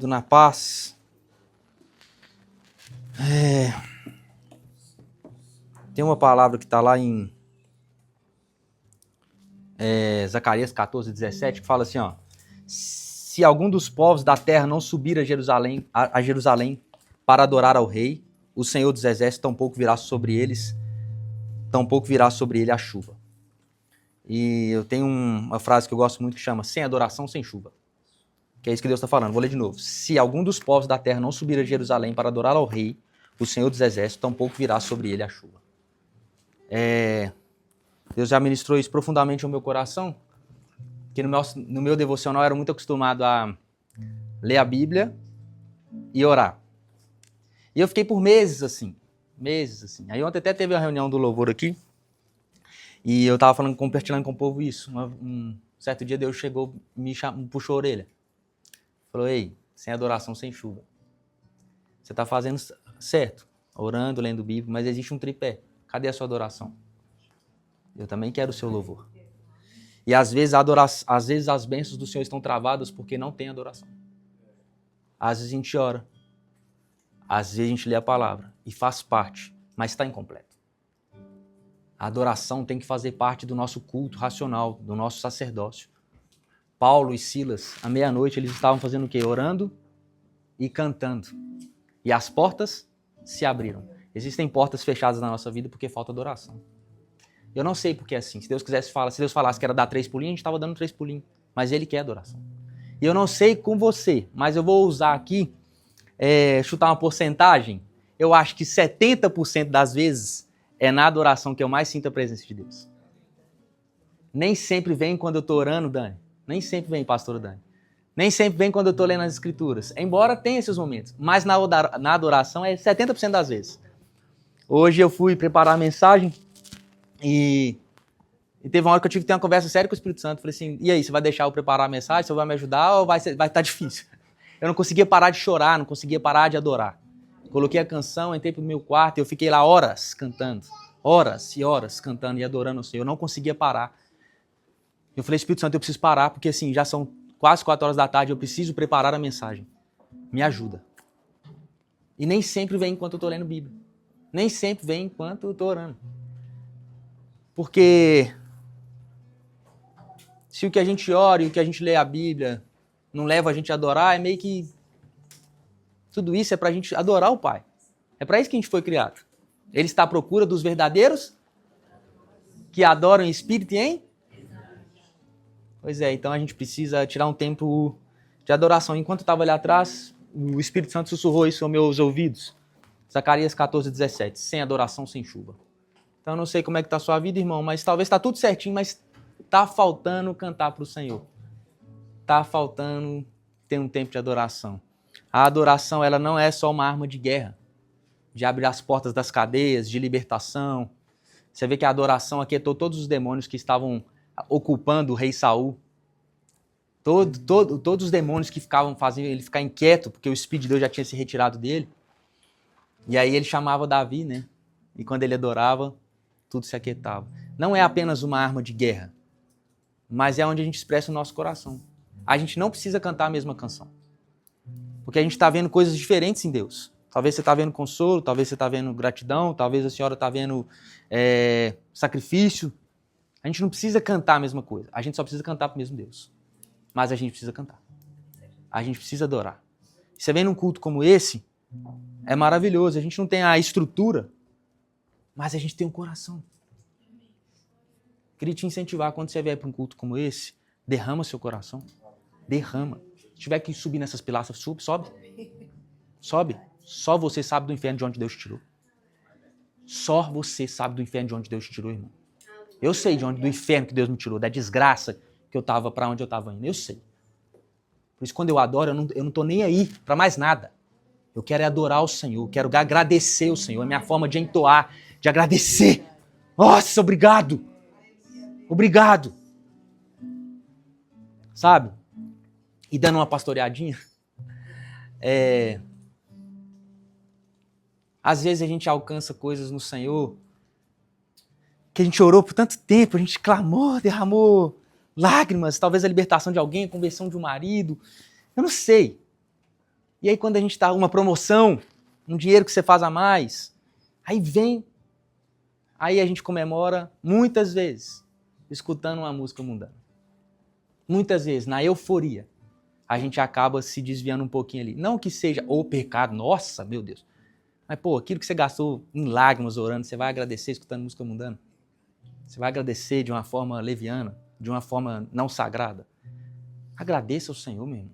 Na paz. Tem uma palavra que está lá em Zacarias 14:17, que fala assim, ó: se algum dos povos da terra não subir a Jerusalém para adorar ao rei, o Senhor dos exércitos tampouco virá sobre ele a chuva. E eu tenho uma frase que eu gosto muito que chama: sem adoração, sem chuva. Que é isso que Deus está falando. Vou ler de novo. Se algum dos povos da terra não subir a Jerusalém para adorar ao rei, o Senhor dos exércitos tampouco virá sobre ele a chuva. Deus já ministrou isso profundamente ao meu coração, que no meu devocional eu era muito acostumado a ler a Bíblia e orar. E eu fiquei por meses assim. Aí ontem até teve uma reunião do louvor aqui, e eu estava compartilhando com o povo isso. Um certo dia Deus chegou, me puxou a orelha. Falou: ei, sem adoração, sem chuva. Você está fazendo certo, orando, lendo Bíblia, mas existe um tripé. Cadê a sua adoração? Eu também quero o seu louvor. E às vezes as bênçãos do Senhor estão travadas porque não tem adoração. Às vezes a gente ora, às vezes a gente lê a palavra e faz parte, mas está incompleto. A adoração tem que fazer parte do nosso culto racional, do nosso sacerdócio. Paulo e Silas, à meia-noite, eles estavam fazendo o quê? Orando e cantando. E as portas se abriram. Existem portas fechadas na nossa vida porque falta adoração. Eu não sei porque é assim. Se Deus falasse que era dar 3 pulinhos, a gente estava dando 3 pulinhos. Mas Ele quer adoração. E eu não sei com você, mas eu vou usar aqui, chutar uma porcentagem. Eu acho que 70% das vezes é na adoração que eu mais sinto a presença de Deus. Nem sempre vem quando eu estou orando, Dani. Nem sempre vem, pastor Dani. Nem sempre vem quando eu estou lendo as escrituras. Embora tenha esses momentos. Mas na adoração é 70% das vezes. Hoje eu fui preparar a mensagem e teve uma hora que eu tive que ter uma conversa séria com o Espírito Santo. Falei assim: e aí, você vai deixar eu preparar a mensagem? Você vai me ajudar ou vai estar difícil? Eu não conseguia parar de chorar, não conseguia parar de adorar. Coloquei a canção, entrei pro meu quarto e eu fiquei lá horas cantando. Horas e horas cantando e adorando o Senhor. Eu não conseguia parar. Eu falei: Espírito Santo, eu preciso parar, porque assim, já são quase 4 horas da tarde, eu preciso preparar a mensagem. Me ajuda. E nem sempre vem enquanto eu estou lendo Bíblia. Nem sempre vem enquanto eu estou orando. Porque se o que a gente ora e o que a gente lê a Bíblia não leva a gente a adorar, é meio que tudo isso é para a gente adorar o Pai. É para isso que a gente foi criado. Ele está à procura dos verdadeiros que adoram em espírito e em... Pois é, então a gente precisa tirar um tempo de adoração. Enquanto eu estava ali atrás, o Espírito Santo sussurrou isso aos meus ouvidos. Zacarias 14:17. Sem adoração, sem chuva. Então eu não sei como é que está a sua vida, irmão, mas talvez está tudo certinho, mas está faltando cantar para o Senhor. Está faltando ter um tempo de adoração. A adoração, ela não é só uma arma de guerra, de abrir as portas das cadeias, de libertação. Você vê que a adoração aquietou todos os demônios que estavam ocupando o rei Saul. Todos os demônios que faziam ele ficar inquieto, porque o Espírito de Deus já tinha se retirado dele. E aí ele chamava Davi, né? E quando ele adorava, tudo se aquietava. Não é apenas uma arma de guerra, mas é onde a gente expressa o nosso coração. A gente não precisa cantar a mesma canção, porque a gente está vendo coisas diferentes em Deus. Talvez você está vendo consolo, talvez você está vendo gratidão, talvez a senhora está vendo sacrifício. A gente não precisa cantar a mesma coisa, a gente só precisa cantar para o mesmo Deus. Mas a gente precisa cantar. A gente precisa adorar. Você vem num culto como esse, é maravilhoso. A gente não tem a estrutura, mas a gente tem um coração. Queria te incentivar, quando você vier para um culto como esse, derrama seu coração. Derrama. Se tiver que subir nessas pilastras, sobe. Sobe. Só você sabe do inferno de onde Deus te tirou. Só você sabe do inferno de onde Deus te tirou, irmão. Eu sei do inferno que Deus me tirou, da desgraça que eu estava, para onde eu estava indo. Eu sei. Por isso, quando eu adoro, eu não estou nem aí para mais nada. Eu quero adorar o Senhor, eu quero agradecer o Senhor. É a minha forma de entoar, de agradecer. Nossa, obrigado. Obrigado. Sabe? E dando uma pastoreadinha. Às vezes a gente alcança coisas no Senhor que a gente orou por tanto tempo, a gente clamou, derramou lágrimas, talvez a libertação de alguém, a conversão de um marido. Eu não sei. E aí quando a gente está uma promoção, um dinheiro que você faz a mais, aí vem, aí a gente comemora muitas vezes, escutando uma música mundana. Muitas vezes, na euforia, a gente acaba se desviando um pouquinho ali. Não que seja o pecado, nossa, meu Deus. Mas, pô, aquilo que você gastou em lágrimas orando, você vai agradecer escutando música mundana? Você vai agradecer de uma forma leviana, de uma forma não sagrada? Agradeça ao Senhor, meu irmão.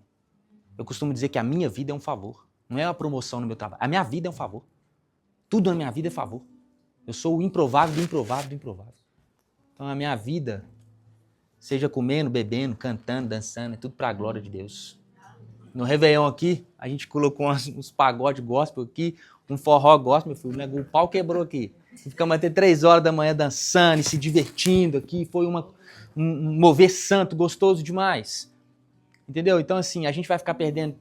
Eu costumo dizer que a minha vida é um favor. Não é uma promoção no meu trabalho. A minha vida é um favor. Tudo na minha vida é favor. Eu sou o improvável do improvável do improvável. Então a minha vida, seja comendo, bebendo, cantando, dançando, é tudo para a glória de Deus. No Réveillon aqui, a gente colocou uns pagodes gospel aqui, um forró gospel, meu filho, o pau quebrou aqui. Ficamos até 3 horas da manhã dançando e se divertindo aqui. Foi um mover santo, gostoso demais. Entendeu? Então, assim, a gente vai ficar perdendo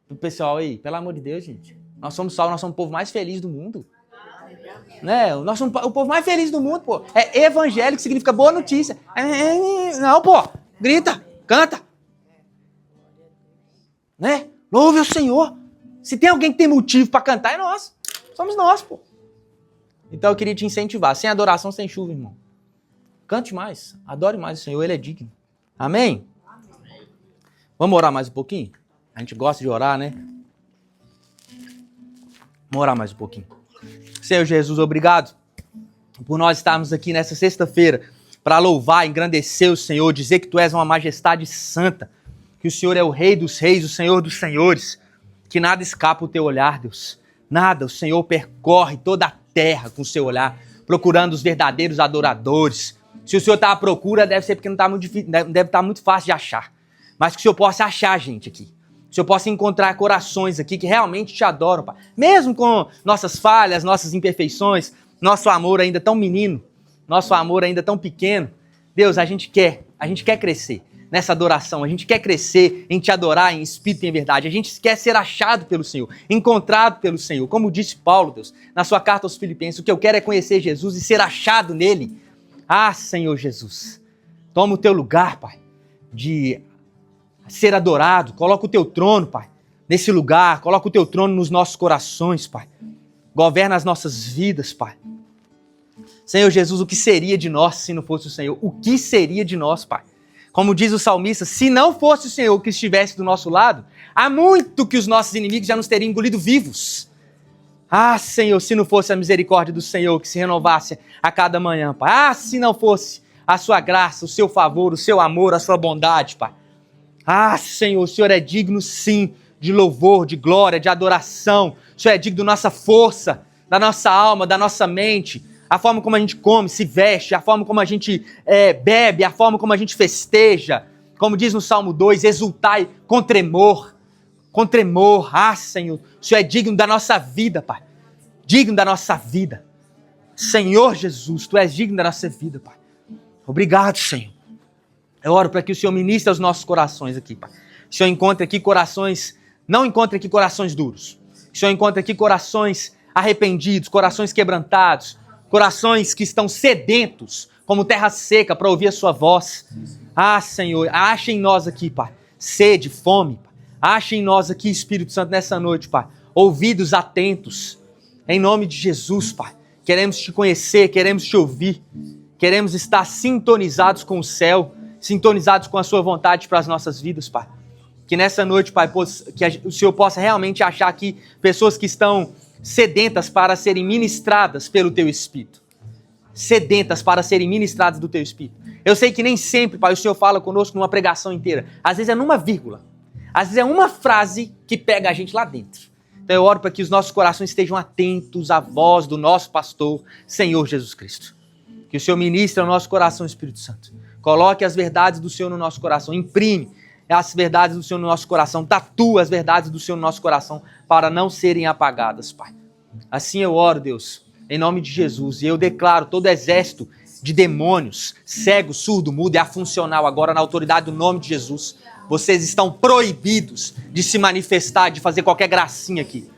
o pessoal aí. Pelo amor de Deus, gente. Nós somos salvos, nós somos o povo mais feliz do mundo. Né? Nós somos o povo mais feliz do mundo, pô. É evangélico, significa boa notícia. Não, pô. Grita, canta. Né? Louve o Senhor. Se tem alguém que tem motivo para cantar, é nós. Somos nós, pô. Então eu queria te incentivar. Sem adoração, sem chuva, irmão. Cante mais. Adore mais o Senhor. Ele é digno. Amém? Vamos orar mais um pouquinho? A gente gosta de orar, né? Vamos orar mais um pouquinho. Senhor Jesus, obrigado por nós estarmos aqui nessa sexta-feira para louvar, engrandecer o Senhor, dizer que Tu és uma majestade santa, que o Senhor é o Rei dos reis, o Senhor dos senhores, que nada escapa o Teu olhar, Deus. Nada, o Senhor percorre toda a terra com o Seu olhar, procurando os verdadeiros adoradores. Se o Senhor está à procura, deve ser porque não deve estar muito fácil de achar. Mas que o Senhor possa achar gente aqui. Que o Senhor possa encontrar corações aqui que realmente Te adoram, Pai. Mesmo com nossas falhas, nossas imperfeições, nosso amor ainda tão menino, nosso amor ainda tão pequeno. Deus, a gente quer crescer nessa adoração. A gente quer crescer em Te adorar em espírito e em verdade. A gente quer ser achado pelo Senhor, encontrado pelo Senhor. Como disse Paulo, Deus, na sua carta aos Filipenses, o que eu quero é conhecer Jesus e ser achado nele. Ah, Senhor Jesus, toma o Teu lugar, Pai, de ser adorado. Coloca o Teu trono, Pai, nesse lugar. Coloca o Teu trono nos nossos corações, Pai. Governa as nossas vidas, Pai. Senhor Jesus, o que seria de nós se não fosse o Senhor? O que seria de nós, Pai? Como diz o salmista, se não fosse o Senhor que estivesse do nosso lado, há muito que os nossos inimigos já nos teriam engolido vivos. Ah, Senhor, se não fosse a misericórdia do Senhor que se renovasse a cada manhã, Pai. Ah, se não fosse a Sua graça, o Seu favor, o Seu amor, a Sua bondade, Pai. Ah, Senhor, o Senhor é digno, sim, de louvor, de glória, de adoração. O Senhor é digno da nossa força, da nossa alma, da nossa mente. A forma como a gente come, se veste, a forma como a gente bebe, a forma como a gente festeja. Como diz no Salmo 2, exultai com tremor. Com tremor. Ah, Senhor, o Senhor é digno da nossa vida, Pai. Digno da nossa vida. Senhor Jesus, Tu és digno da nossa vida, Pai. Obrigado, Senhor. Eu oro para que o Senhor ministre aos nossos corações aqui, Pai. Que o Senhor encontre aqui corações, não encontre aqui corações duros. Que o Senhor encontre aqui corações arrependidos, corações quebrantados, corações que estão sedentos, como terra seca, para ouvir a Sua voz. Ah, Senhor, ache em nós aqui, Pai, sede, fome, Pai. Ache em nós aqui, Espírito Santo, nessa noite, Pai, ouvidos atentos. Em nome de Jesus, Pai. Queremos Te conhecer, queremos Te ouvir. Queremos estar sintonizados com o céu, sintonizados com a Sua vontade para as nossas vidas, Pai. Que nessa noite, Pai, que o Senhor possa realmente achar aqui pessoas que estão sedentas para serem ministradas pelo Teu Espírito. Sedentas para serem ministradas do Teu Espírito. Eu sei que nem sempre, Pai, o Senhor fala conosco numa pregação inteira. Às vezes é numa vírgula. Às vezes é uma frase que pega a gente lá dentro. Então eu oro para que os nossos corações estejam atentos à voz do nosso pastor, Senhor Jesus Cristo. Que o Senhor ministre ao nosso coração, Espírito Santo. Coloque as verdades do Senhor no nosso coração. Imprime as verdades do Senhor no nosso coração. Tatua as verdades do Senhor no nosso coração para não serem apagadas, Pai. Assim eu oro, Deus, em nome de Jesus. E eu declaro todo exército de demônios, cego, surdo, mudo e afuncional agora na autoridade do nome de Jesus. Vocês estão proibidos de se manifestar, de fazer qualquer gracinha aqui.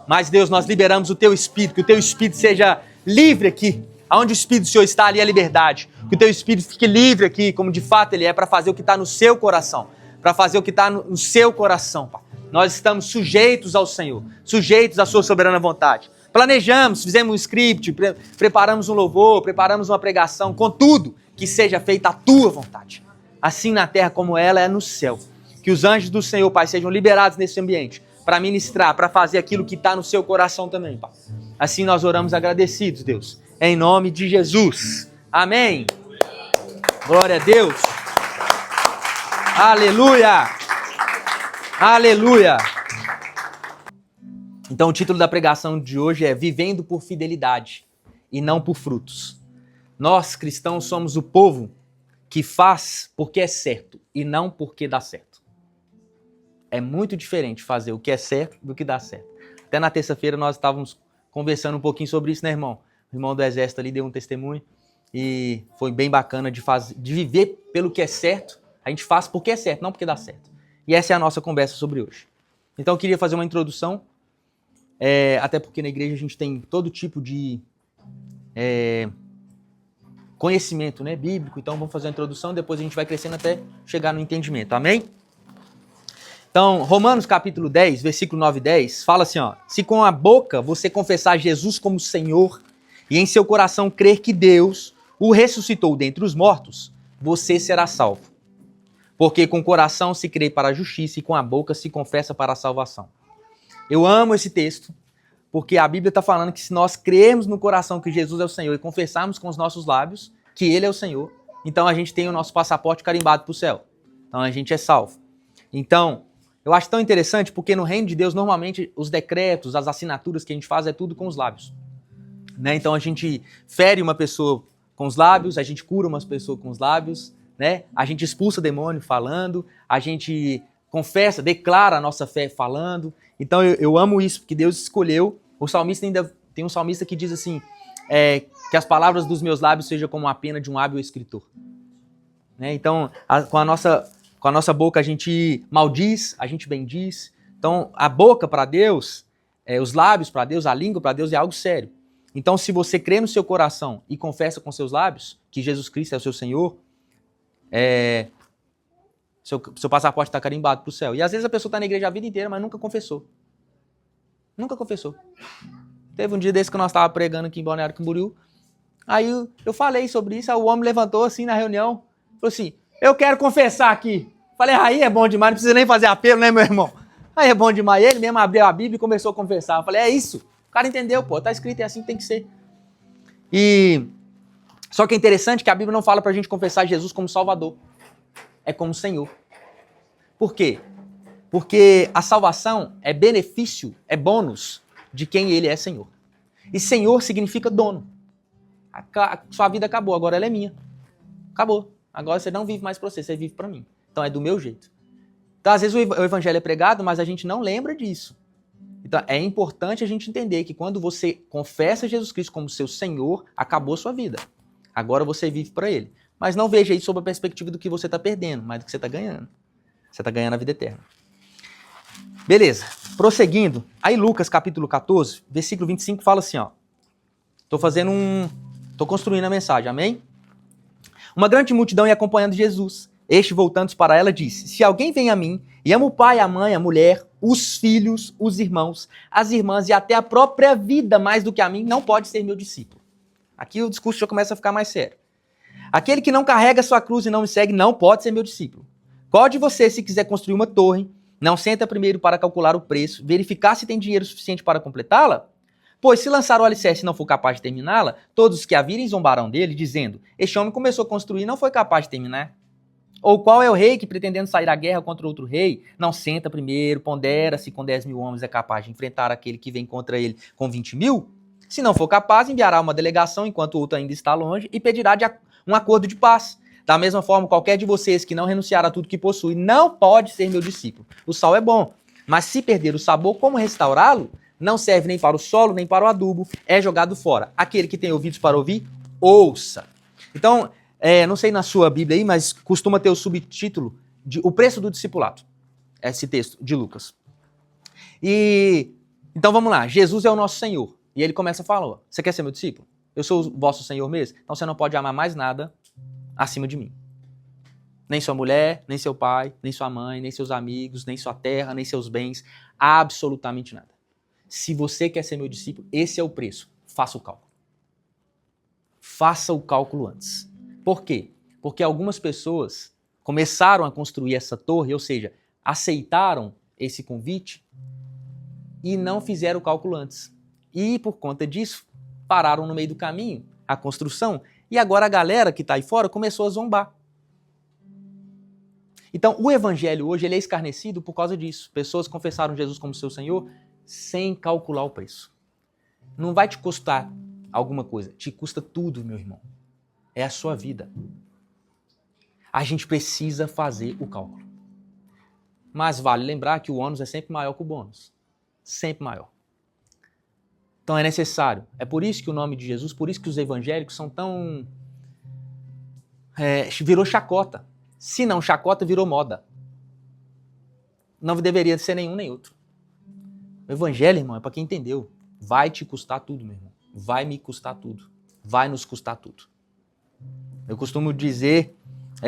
Mas, Deus, nós liberamos o Teu Espírito, que o Teu Espírito seja livre aqui. Aonde o Espírito do Senhor está, ali é liberdade. Que o Teu Espírito fique livre aqui, como de fato Ele é, para fazer o que está no Seu coração. Para fazer o que está no Seu coração, Pai. Nós estamos sujeitos ao Senhor, sujeitos à sua soberana vontade. Planejamos, fizemos um script, preparamos um louvor, preparamos uma pregação, contudo, que seja feita a tua vontade. Assim na terra como ela é no céu. Que os anjos do Senhor, Pai, sejam liberados nesse ambiente para ministrar, para fazer aquilo que está no seu coração também, Pai. Assim nós oramos agradecidos, Deus. Em nome de Jesus. Amém. Glória a Deus. Aleluia. Aleluia. Então o título da pregação de hoje é Vivendo por Fidelidade e não por frutos. Nós, cristãos, somos o povo que faz porque é certo e não porque dá certo. É muito diferente fazer o que é certo do que dá certo. Até na terça-feira nós estávamos conversando um pouquinho sobre isso, né, irmão? O irmão do exército ali deu um testemunho e foi bem bacana de viver pelo que é certo. A gente faz porque é certo, não porque dá certo. E essa é a nossa conversa sobre hoje. Então eu queria fazer uma introdução, até porque na igreja a gente tem todo tipo de conhecimento, né, bíblico. Então vamos fazer uma introdução, depois a gente vai crescendo até chegar no entendimento. Amém? Então, Romanos capítulo 10, versículo 9 e 10, fala assim, ó: se com a boca você confessar Jesus como Senhor e em seu coração crer que Deus o ressuscitou dentre os mortos, você será salvo. Porque com o coração se crê para a justiça e com a boca se confessa para a salvação. Eu amo esse texto, porque a Bíblia está falando que se nós crermos no coração que Jesus é o Senhor e confessarmos com os nossos lábios que Ele é o Senhor, então a gente tem o nosso passaporte carimbado para o céu. Então a gente é salvo. Então, eu acho tão interessante porque no reino de Deus, normalmente, os decretos, as assinaturas que a gente faz é tudo com os lábios. Né? Então a gente fere uma pessoa com os lábios, a gente cura uma pessoa com os lábios, né? A gente expulsa demônio falando, a gente confessa, declara a nossa fé falando. Então eu amo isso, porque Deus escolheu. O salmista ainda tem um salmista que diz assim, que as palavras dos meus lábios sejam como a pena de um hábil escritor. Né? Então, com a nossa boca a gente maldiz, a gente bendiz. Então, a boca para Deus, os lábios para Deus, a língua para Deus é algo sério. Então, se você crê no seu coração e confessa com seus lábios que Jesus Cristo é o seu Senhor, seu passaporte está carimbado para o céu. E às vezes a pessoa está na igreja a vida inteira, mas nunca confessou. Nunca confessou. Teve um dia desse que nós estávamos pregando aqui em Balneário Camboriú. Aí eu falei sobre isso, aí o homem levantou assim na reunião, falou assim: eu quero confessar aqui. Falei, aí é bom demais, não precisa nem fazer apelo, né, meu irmão? Aí é bom demais. Ele mesmo abriu a Bíblia e começou a confessar. Eu falei, é isso. O cara entendeu, pô, tá escrito, é assim que tem que ser. Só que é interessante que a Bíblia não fala pra gente confessar Jesus como Salvador. É como Senhor. Por quê? Porque a salvação é benefício, é bônus de quem Ele é Senhor. E Senhor significa dono. Sua vida acabou, agora ela é minha. Acabou. Agora você não vive mais pra você vive pra mim. Então é do meu jeito. Então às vezes o evangelho é pregado, mas a gente não lembra disso. Então é importante a gente entender que quando você confessa Jesus Cristo como seu Senhor, acabou sua vida. Agora você vive pra Ele. Mas não veja isso sob a perspectiva do que você está perdendo, mas do que você está ganhando. Você está ganhando a vida eterna. Beleza, prosseguindo. Aí Lucas capítulo 14, versículo 25 fala assim, ó. Tô construindo a mensagem, amém? Uma grande multidão ia acompanhando Jesus. Este, voltando-se para ela, disse: se alguém vem a mim e ama o pai, a mãe, a mulher, os filhos, os irmãos, as irmãs e até a própria vida mais do que a mim, não pode ser meu discípulo. Aqui o discurso já começa a ficar mais sério. Aquele que não carrega sua cruz e não me segue não pode ser meu discípulo. Qual de vocês, se quiser construir uma torre, não senta primeiro para calcular o preço, verificar se tem dinheiro suficiente para completá-la? Pois se lançar o alicerce e não for capaz de terminá-la, todos os que a virem zombarão dele, dizendo: este homem começou a construir e não foi capaz de terminar. Ou qual é o rei que, pretendendo sair à guerra contra outro rei, não senta primeiro, pondera se com 10.000 homens é capaz de enfrentar aquele que vem contra ele com 20.000? Se não for capaz, enviará uma delegação enquanto o outro ainda está longe e pedirá um acordo de paz. Da mesma forma, qualquer de vocês que não renunciar a tudo que possui não pode ser meu discípulo. O sal é bom, mas se perder o sabor, como restaurá-lo? Não serve nem para o solo, nem para o adubo, é jogado fora. Aquele que tem ouvidos para ouvir, ouça. Então, não sei na sua Bíblia aí, mas costuma ter o subtítulo de O Preço do Discipulado. Esse texto de Lucas. Então vamos lá, Jesus é o nosso Senhor. E ele começa a falar: você quer ser meu discípulo? Eu sou o vosso Senhor mesmo? Então você não pode amar mais nada acima de mim. Nem sua mulher, nem seu pai, nem sua mãe, nem seus amigos, nem sua terra, nem seus bens, absolutamente nada. Se você quer ser meu discípulo, esse é o preço. Faça o cálculo. Faça o cálculo antes. Por quê? Porque algumas pessoas começaram a construir essa torre, ou seja, aceitaram esse convite e não fizeram o cálculo antes. E por conta disso, pararam no meio do caminho a construção e agora a galera que está aí fora começou a zombar. Então, o evangelho hoje ele é escarnecido por causa disso. Pessoas confessaram Jesus como seu Senhor sem calcular o preço. Não vai te custar alguma coisa, te custa tudo, meu irmão. É a sua vida. A gente precisa fazer o cálculo. Mas vale lembrar que o ônus é sempre maior que o bônus. Sempre maior. Então é necessário. É por isso que o nome de Jesus, por isso que os evangélicos são tão... virou chacota. Se não chacota, virou moda. Não deveria ser nenhum nem outro. O evangelho, irmão, é para quem entendeu. Vai te custar tudo, meu irmão. Vai me custar tudo. Vai nos custar tudo. Eu costumo dizer,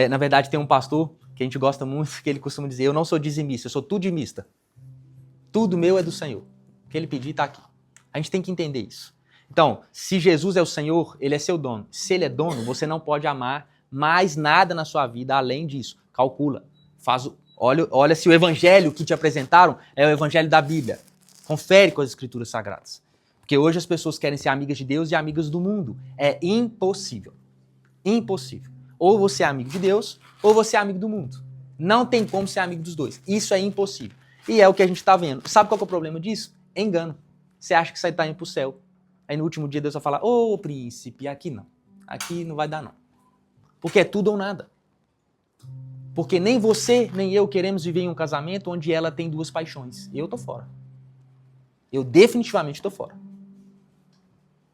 na verdade tem um pastor que a gente gosta muito, que ele costuma dizer, eu não sou dizimista, eu sou tudimista. Tudo meu é do Senhor. O que ele pedir está aqui. A gente tem que entender isso. Então, se Jesus é o Senhor, ele é seu dono. Se ele é dono, você não pode amar mais nada na sua vida além disso. Calcula. Olha se o evangelho que te apresentaram é o evangelho da Bíblia. Confere com as escrituras sagradas. Porque hoje as pessoas querem ser amigas de Deus e amigas do mundo. É impossível. Impossível. Ou você é amigo de Deus, ou você é amigo do mundo. Não tem como ser amigo dos dois. Isso é impossível. E é o que a gente está vendo. Sabe qual que é o problema disso? É engano. Você acha que você está indo para o céu. Aí no último dia Deus vai falar, ô príncipe, aqui não. Aqui não vai dar não. Porque é tudo ou nada. Porque nem você, nem eu queremos viver em um casamento onde ela tem duas paixões. Eu tô fora. Eu definitivamente tô fora.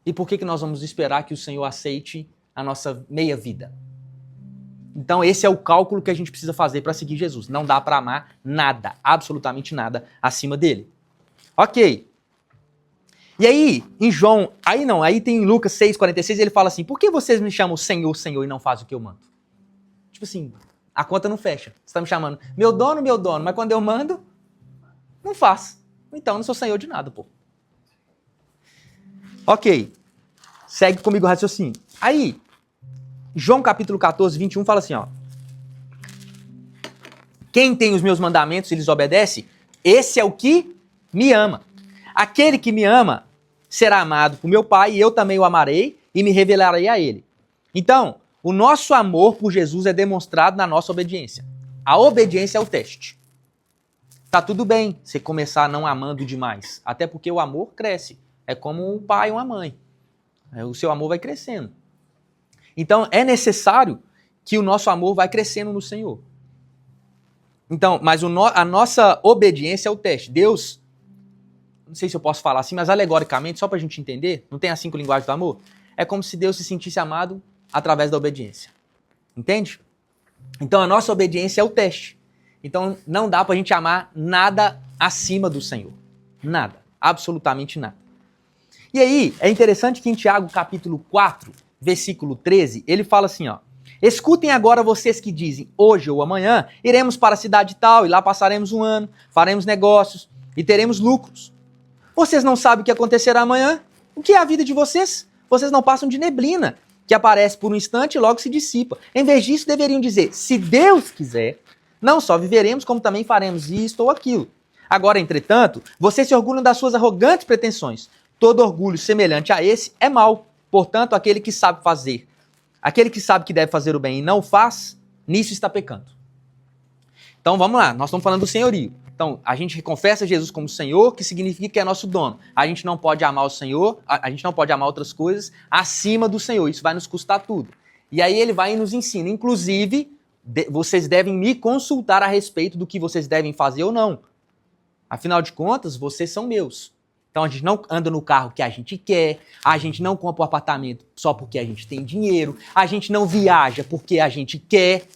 E por que nós vamos esperar que o Senhor aceite a nossa meia vida? Então esse é o cálculo que a gente precisa fazer para seguir Jesus. Não dá para amar nada, absolutamente nada, acima dele. Ok. E aí, em João, aí tem em Lucas 6,46, ele fala assim, por que vocês me chamam Senhor, Senhor e não fazem o que eu mando? Tipo assim, a conta não fecha. Você está me chamando, meu dono, mas quando eu mando, não faço. Então eu não sou senhor de nada, pô. Ok. Segue comigo o raciocínio. Aí, João capítulo 14, 21 fala assim, ó. Quem tem os meus mandamentos e lhes obedece, esse é o que me ama. Aquele que me ama será amado por meu Pai e eu também o amarei e me revelarei a ele. Então, o nosso amor por Jesus é demonstrado na nossa obediência. A obediência é o teste. Tá tudo bem você começar não amando demais, até porque o amor cresce. É como um pai e uma mãe. O seu amor vai crescendo. Então, é necessário que o nosso amor vai crescendo no Senhor. Então, mas a nossa obediência é o teste. Deus, não sei se eu posso falar assim, mas alegoricamente, só pra gente entender, não tem as 5 linguagens do amor? É como se Deus se sentisse amado através da obediência. Entende? Então, a nossa obediência é o teste. Então, não dá pra gente amar nada acima do Senhor. Nada. Absolutamente nada. E aí, é interessante que em Tiago, capítulo 4, versículo 13, ele fala assim, ó. Escutem agora vocês que dizem, hoje ou amanhã, iremos para a cidade tal e lá passaremos um ano, faremos negócios e teremos lucros. Vocês não sabem o que acontecerá amanhã? O que é a vida de vocês? Vocês não passam de neblina, que aparece por um instante e logo se dissipa. Em vez disso, deveriam dizer, se Deus quiser, não só viveremos, como também faremos isto ou aquilo. Agora, entretanto, vocês se orgulham das suas arrogantes pretensões. Todo orgulho semelhante a esse é mau. Portanto, aquele que sabe que deve fazer o bem e não faz, nisso está pecando. Então vamos lá, nós estamos falando do senhorio. Então, a gente confessa Jesus como Senhor, que significa que é nosso dono. A gente não pode amar o Senhor, a gente não pode amar outras coisas acima do Senhor. Isso vai nos custar tudo. E aí ele vai e nos ensina. Inclusive, vocês devem me consultar a respeito do que vocês devem fazer ou não. Afinal de contas, vocês são meus. Então a gente não anda no carro que a gente quer, a gente não compra um apartamento só porque a gente tem dinheiro, a gente não viaja porque a gente quer.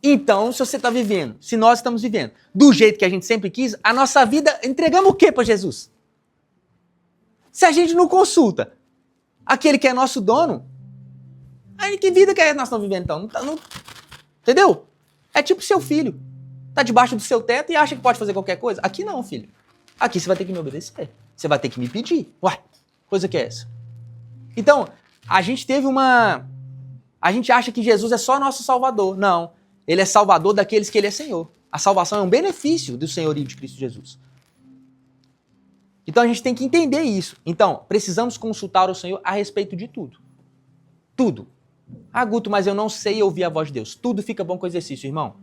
Então, se você está vivendo, se nós estamos vivendo do jeito que a gente sempre quis, a nossa vida, entregamos o quê para Jesus? Se a gente não consulta aquele que é nosso dono, aí que vida que nós estamos vivendo então? Entendeu? É tipo seu filho. Tá debaixo do seu teto e acha que pode fazer qualquer coisa. Aqui não, filho. Aqui você vai ter que me obedecer. Você vai ter que me pedir. Ué, coisa que é essa? Então, a gente acha que Jesus é só nosso Salvador. Não. Ele é Salvador daqueles que Ele é Senhor. A salvação é um benefício do senhorio de Cristo Jesus. Então a gente tem que entender isso. Então, precisamos consultar o Senhor a respeito de tudo. Tudo. Ah, Guto, mas eu não sei ouvir a voz de Deus. Tudo fica bom com exercício, irmão.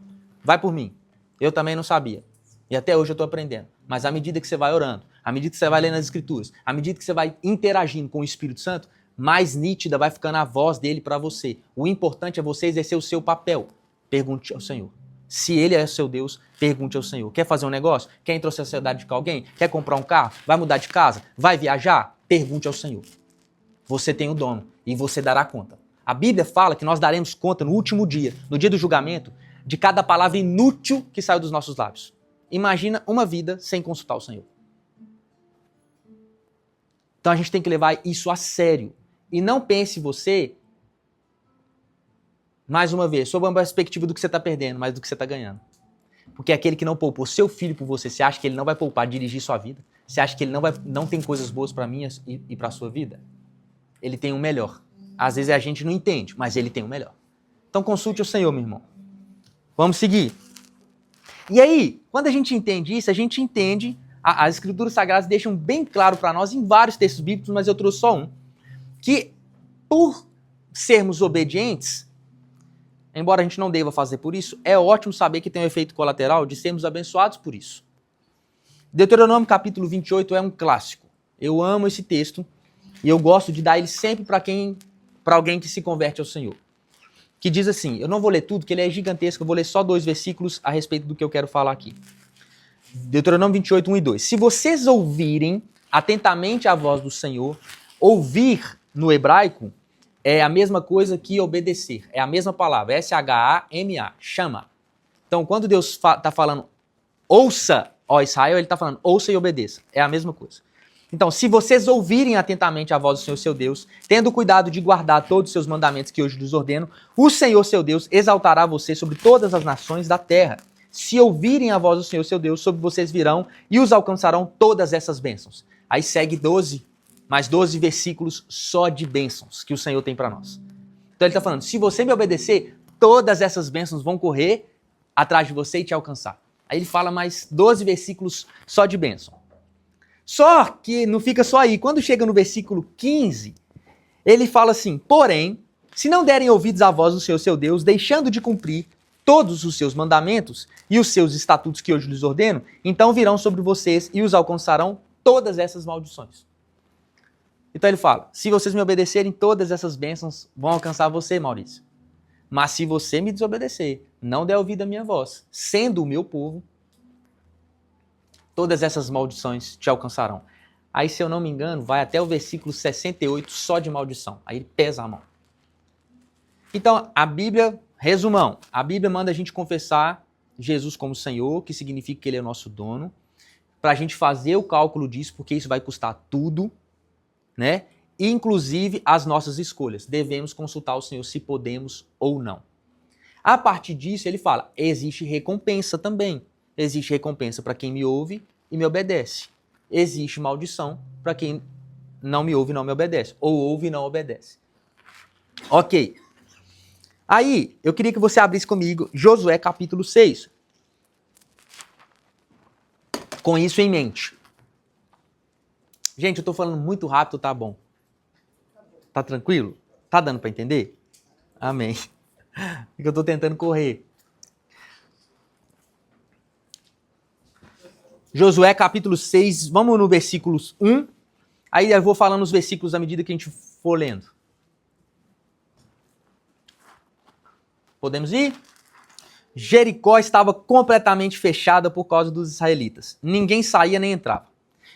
Vai por mim. Eu também não sabia. E até hoje eu estou aprendendo. Mas à medida que você vai orando, à medida que você vai lendo as Escrituras, à medida que você vai interagindo com o Espírito Santo, mais nítida vai ficando a voz dele para você. O importante é você exercer o seu papel. Pergunte ao Senhor. Se Ele é o seu Deus, pergunte ao Senhor. Quer fazer um negócio? Quer entrar em sociedade com alguém? Quer comprar um carro? Vai mudar de casa? Vai viajar? Pergunte ao Senhor. Você tem o dono e você dará conta. A Bíblia fala que nós daremos conta no último dia, no dia do julgamento, de cada palavra inútil que saiu dos nossos lábios. Imagina uma vida sem consultar o Senhor. Então a gente tem que levar isso a sério. E não pense você, mais uma vez, sob uma perspectiva do que você está perdendo, mas do que você está ganhando. Porque aquele que não poupou seu filho por você, você acha que ele não vai poupar dirigir sua vida? Você acha que ele não tem coisas boas para mim e para a sua vida? Ele tem o melhor. Às vezes a gente não entende, mas ele tem o melhor. Então consulte o Senhor, meu irmão. Vamos seguir. E aí, quando a gente entende isso, a gente entende, as Escrituras Sagradas deixam bem claro para nós em vários textos bíblicos, mas eu trouxe só um, que por sermos obedientes, embora a gente não deva fazer por isso, é ótimo saber que tem um efeito colateral de sermos abençoados por isso. Deuteronômio capítulo 28 é um clássico. Eu amo esse texto e eu gosto de dar ele sempre para alguém que se converte ao Senhor. Que diz assim, eu não vou ler tudo, porque ele é gigantesco, eu vou ler só 2 versículos a respeito do que eu quero falar aqui. Deuteronômio 28, 1 e 2. Se vocês ouvirem atentamente a voz do Senhor, ouvir no hebraico é a mesma coisa que obedecer, é a mesma palavra, S-H-A-M-A, chama. Então, quando Deus está falando, ouça, ó Israel, ele está falando, ouça e obedeça, é a mesma coisa. Então, se vocês ouvirem atentamente a voz do Senhor, seu Deus, tendo cuidado de guardar todos os seus mandamentos que hoje lhes ordeno, o Senhor, seu Deus, exaltará você sobre todas as nações da terra. Se ouvirem a voz do Senhor, seu Deus, sobre vocês virão e os alcançarão todas essas bênçãos. Aí segue mais 12 versículos só de bênçãos que o Senhor tem para nós. Então ele está falando, se você me obedecer, todas essas bênçãos vão correr atrás de você e te alcançar. Aí ele fala mais 12 versículos só de bênção. Só que não fica só aí. Quando chega no versículo 15, ele fala assim, porém, se não derem ouvidos à voz do Senhor, seu Deus, deixando de cumprir todos os seus mandamentos e os seus estatutos que hoje lhes ordeno, então virão sobre vocês e os alcançarão todas essas maldições. Então ele fala, se vocês me obedecerem, todas essas bênçãos vão alcançar você, Maurício. Mas se você me desobedecer, não der ouvido à minha voz, sendo o meu povo, todas essas maldições te alcançarão. Aí, se eu não me engano, vai até o versículo 68 só de maldição. Aí ele pesa a mão. Então, a Bíblia, resumão, a Bíblia manda a gente confessar Jesus como Senhor, que significa que Ele é o nosso dono, para a gente fazer o cálculo disso, porque isso vai custar tudo, né? Inclusive as nossas escolhas. Devemos consultar o Senhor se podemos ou não. A partir disso, ele fala, existe recompensa também. Existe recompensa para quem me ouve e me obedece. Existe maldição para quem não me ouve e não me obedece. Ou ouve e não obedece. Ok. Aí, eu queria que você abrisse comigo Josué capítulo 6. Com isso em mente. Gente, eu estou falando muito rápido, tá bom? Tá tranquilo? Tá dando para entender? Amém. Porque eu estou tentando correr. Josué capítulo 6, vamos no versículo 1. Aí eu vou falando os versículos à medida que a gente for lendo. Podemos ir? Jericó estava completamente fechada por causa dos israelitas. Ninguém saía nem entrava.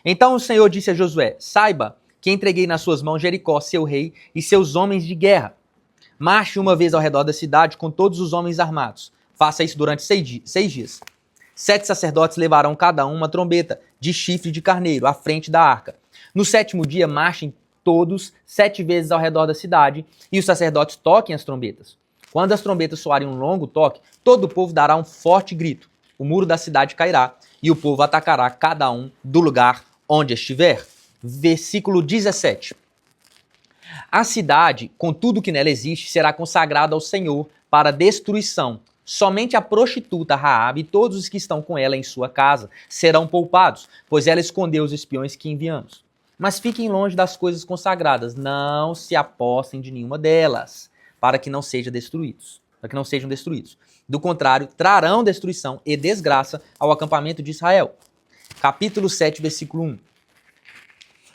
Então o Senhor disse a Josué, saiba que entreguei nas suas mãos Jericó, seu rei, e seus homens de guerra. Marche uma vez ao redor da cidade com todos os homens armados. Faça isso durante 6 dias. 7 sacerdotes levarão cada um uma trombeta de chifre de carneiro à frente da arca. No 7º dia, marchem todos 7 vezes ao redor da cidade e os sacerdotes toquem as trombetas. Quando as trombetas soarem um longo toque, todo o povo dará um forte grito. O muro da cidade cairá e o povo atacará cada um do lugar onde estiver. Versículo 17. A cidade, com tudo que nela existe, será consagrada ao Senhor para destruição. Somente a prostituta Raabe e todos os que estão com ela em sua casa serão poupados, pois ela escondeu os espiões que enviamos. Mas fiquem longe das coisas consagradas, não se apossem de nenhuma delas, para que não sejam destruídos. Do contrário, trarão destruição e desgraça ao acampamento de Israel. Capítulo 7, versículo 1.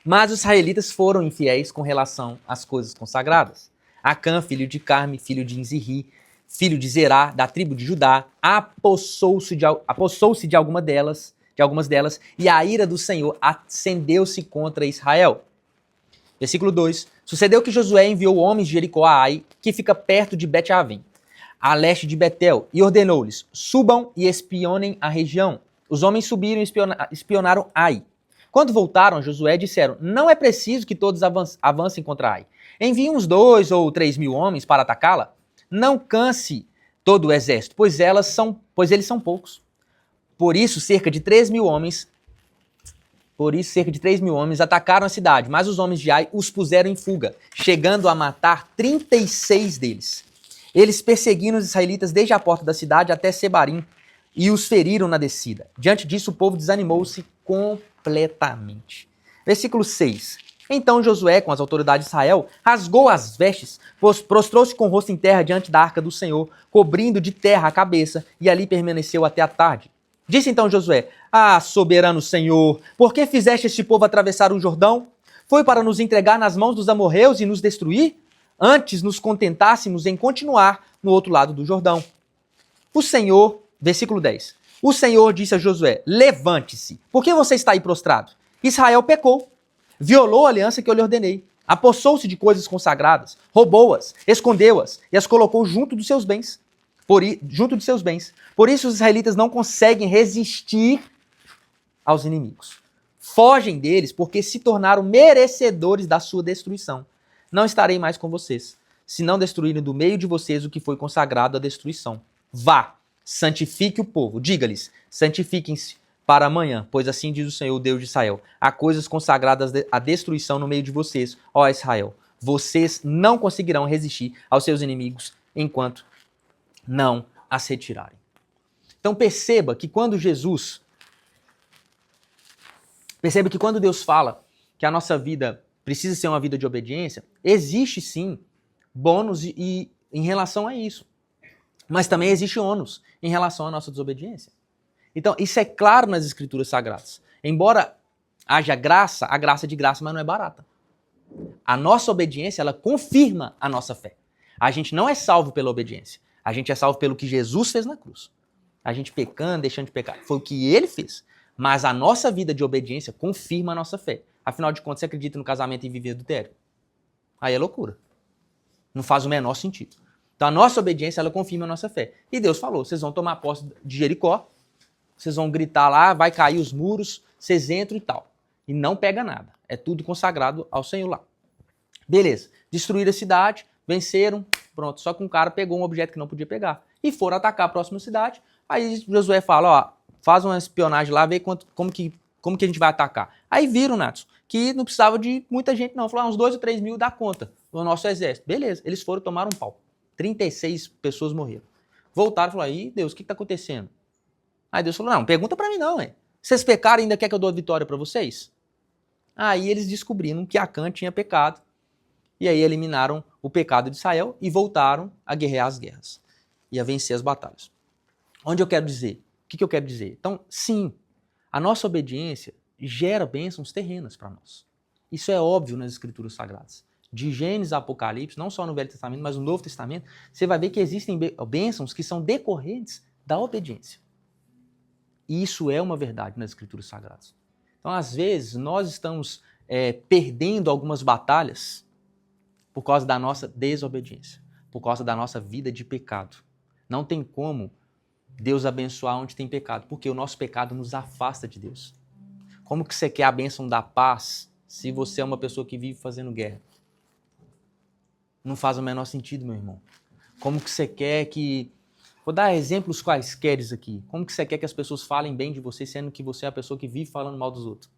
Mas os israelitas foram infiéis com relação às coisas consagradas. Acã, filho de Carme, filho de Inzirri, filho de Zerá, da tribo de Judá, apossou-se de algumas delas, e a ira do Senhor acendeu-se contra Israel. Versículo 2. Sucedeu que Josué enviou homens de Jericó a Ai, que fica perto de Bet-Avim, a leste de Betel, e ordenou-lhes: subam e espionem a região. Os homens subiram e espionaram Ai. Quando voltaram, Josué disseram: não é preciso que todos avancem contra Ai. Enviem uns 2 ou 3 mil homens para atacá-la. Não canse todo o exército, pois eles são poucos. Por isso, cerca de 3 mil homens atacaram a cidade, mas os homens de Ai os puseram em fuga, chegando a matar 36 deles. Eles perseguiram os israelitas desde a porta da cidade até Sebarim e os feriram na descida. Diante disso, o povo desanimou-se completamente. Versículo 6. Então Josué, com as autoridades de Israel, rasgou as vestes, prostrou-se com o rosto em terra diante da arca do Senhor, cobrindo de terra a cabeça, e ali permaneceu até a tarde. Disse então Josué: ah, soberano Senhor, por que fizeste este povo atravessar o Jordão? Foi para nos entregar nas mãos dos amorreus e nos destruir? Antes nos contentássemos em continuar no outro lado do Jordão. O Senhor, versículo 10, o Senhor disse a Josué: levante-se, por que você está aí prostrado? Israel pecou, violou a aliança que eu lhe ordenei, apossou-se de coisas consagradas, roubou-as, escondeu-as e as colocou junto de seus bens. Por isso os israelitas não conseguem resistir aos inimigos. Fogem deles porque se tornaram merecedores da sua destruição. Não estarei mais com vocês, se não destruírem do meio de vocês o que foi consagrado à destruição. Vá, santifique o povo, diga-lhes, santifiquem-se para amanhã, pois assim diz o Senhor, Deus de Israel: há coisas consagradas à destruição no meio de vocês, ó Israel. Vocês não conseguirão resistir aos seus inimigos enquanto não as retirarem. Então perceba que quando Deus fala que a nossa vida precisa ser uma vida de obediência, existe sim bônus em relação a isso. Mas também existe ônus em relação à nossa desobediência. Então, isso é claro nas Escrituras Sagradas. Embora haja graça, a graça é de graça, mas não é barata. A nossa obediência, ela confirma a nossa fé. A gente não é salvo pela obediência. A gente é salvo pelo que Jesus fez na cruz. A gente pecando, deixando de pecar. Foi o que ele fez. Mas a nossa vida de obediência confirma a nossa fé. Afinal de contas, você acredita no casamento e viver adultério? Aí é loucura. Não faz o menor sentido. Então a nossa obediência, ela confirma a nossa fé. E Deus falou: vocês vão tomar posse de Jericó, vocês vão gritar lá, vai cair os muros, vocês entram e tal. E não pega nada. É tudo consagrado ao Senhor lá. Beleza. Destruíram a cidade, venceram, pronto. Só que um cara pegou um objeto que não podia pegar. E foram atacar a próxima cidade. Aí Josué fala: ó, faz uma espionagem lá, vê como que a gente vai atacar. Aí viram, Natos, que não precisava de muita gente não. Falaram: uns 2 ou 3 mil dá conta do nosso exército. Beleza. Eles foram, tomaram um pau. 36 pessoas morreram. Voltaram e falaram: aí Deus, o que está acontecendo? Aí Deus falou: não, pergunta para mim não, hein? Vocês pecaram e ainda quer que eu dou a vitória para vocês? Aí eles descobriram que Acã tinha pecado. E aí eliminaram o pecado de Israel e voltaram a guerrear as guerras. E a vencer as batalhas. Onde eu quero dizer? O que eu quero dizer? Então, sim, a nossa obediência gera bênçãos terrenas para nós. Isso é óbvio nas Escrituras Sagradas. De Gênesis a Apocalipse, não só no Velho Testamento, mas no Novo Testamento, você vai ver que existem bênçãos que são decorrentes da obediência. E isso é uma verdade nas Escrituras Sagradas. Então, às vezes, nós estamos perdendo algumas batalhas por causa da nossa desobediência, por causa da nossa vida de pecado. Não tem como Deus abençoar onde tem pecado, porque o nosso pecado nos afasta de Deus. Como que você quer a bênção da paz se você é uma pessoa que vive fazendo guerra? Não faz o menor sentido, meu irmão. Como que você quer que... Vou dar exemplos quaisquer aqui. Como que você quer que as pessoas falem bem de você, sendo que você é a pessoa que vive falando mal dos outros?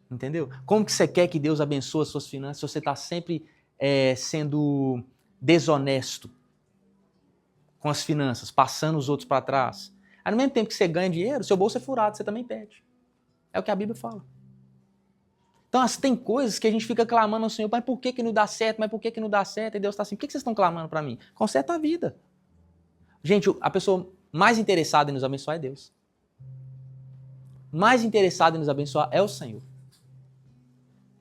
Entendeu? Como que você quer que Deus abençoe as suas finanças se você está sempre sendo desonesto com as finanças, passando os outros para trás? Aí, no mesmo tempo que você ganha dinheiro, seu bolso é furado, você também perde. É o que a Bíblia fala. Então, tem coisas que a gente fica clamando ao Senhor, mas por que não dá certo? Mas por que não dá certo? E Deus está assim, por que vocês estão clamando para mim? Conserta a vida. Gente, a pessoa mais interessada em nos abençoar é Deus. Mais interessada em nos abençoar é o Senhor.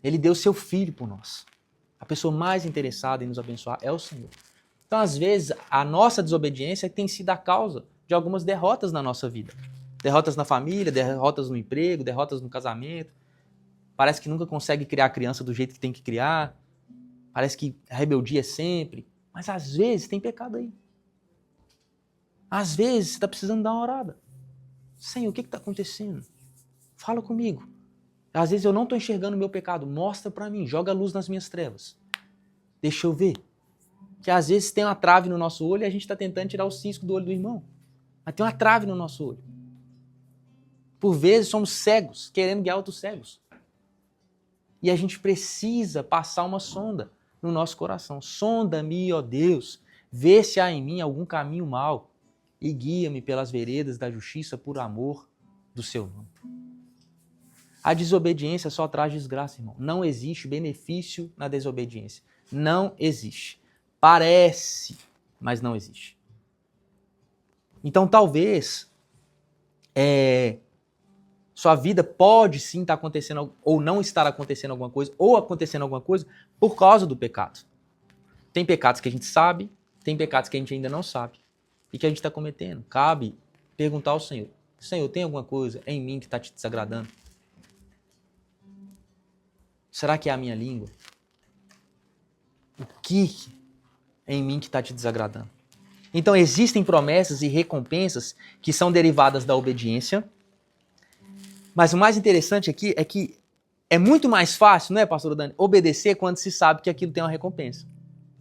Ele deu seu Filho por nós. A pessoa mais interessada em nos abençoar é o Senhor. Então, às vezes, a nossa desobediência tem sido a causa de algumas derrotas na nossa vida. Derrotas na família, derrotas no emprego, derrotas no casamento. Parece que nunca consegue criar a criança do jeito que tem que criar. Parece que a rebeldia é sempre. Mas, às vezes, tem pecado aí. Às vezes, você está precisando dar uma orada. Senhor, o que está acontecendo? Fala comigo. Às vezes eu não estou enxergando o meu pecado. Mostra para mim, joga a luz nas minhas trevas. Deixa eu ver. Que às vezes tem uma trave no nosso olho e a gente está tentando tirar o cisco do olho do irmão. Mas tem uma trave no nosso olho. Por vezes somos cegos, querendo guiar outros cegos. E a gente precisa passar uma sonda no nosso coração. Sonda-me, ó Deus, vê se há em mim algum caminho mau e guia-me pelas veredas da justiça por amor do seu nome. A desobediência só traz desgraça, irmão. Não existe benefício na desobediência. Não existe. Parece, mas não existe. Então, talvez, sua vida pode sim estar acontecendo ou não estar acontecendo alguma coisa, ou acontecendo alguma coisa por causa do pecado. Tem pecados que a gente sabe, tem pecados que a gente ainda não sabe. E que a gente está cometendo. Cabe perguntar ao Senhor. Senhor, tem alguma coisa em mim que está te desagradando? Será que é a minha língua? O que em mim que está te desagradando? Então, existem promessas e recompensas que são derivadas da obediência. Mas o mais interessante aqui é que é muito mais fácil, não é, pastor Dani, obedecer quando se sabe que aquilo tem uma recompensa.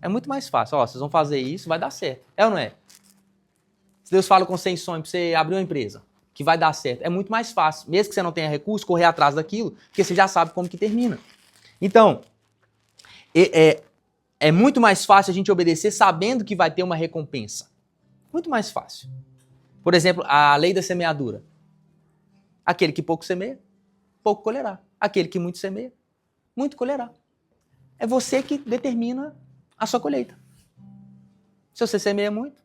É muito mais fácil. Ó, vocês vão fazer isso, vai dar certo. É ou não é? Se Deus fala com você em sonho para você abrir uma empresa, que vai dar certo, é muito mais fácil, mesmo que você não tenha recurso, correr atrás daquilo, porque você já sabe como que termina. Então, é muito mais fácil a gente obedecer sabendo que vai ter uma recompensa. Muito mais fácil. Por exemplo, a lei da semeadura. Aquele que pouco semeia, pouco colherá. Aquele que muito semeia, muito colherá. É você que determina a sua colheita. Se você semeia muito,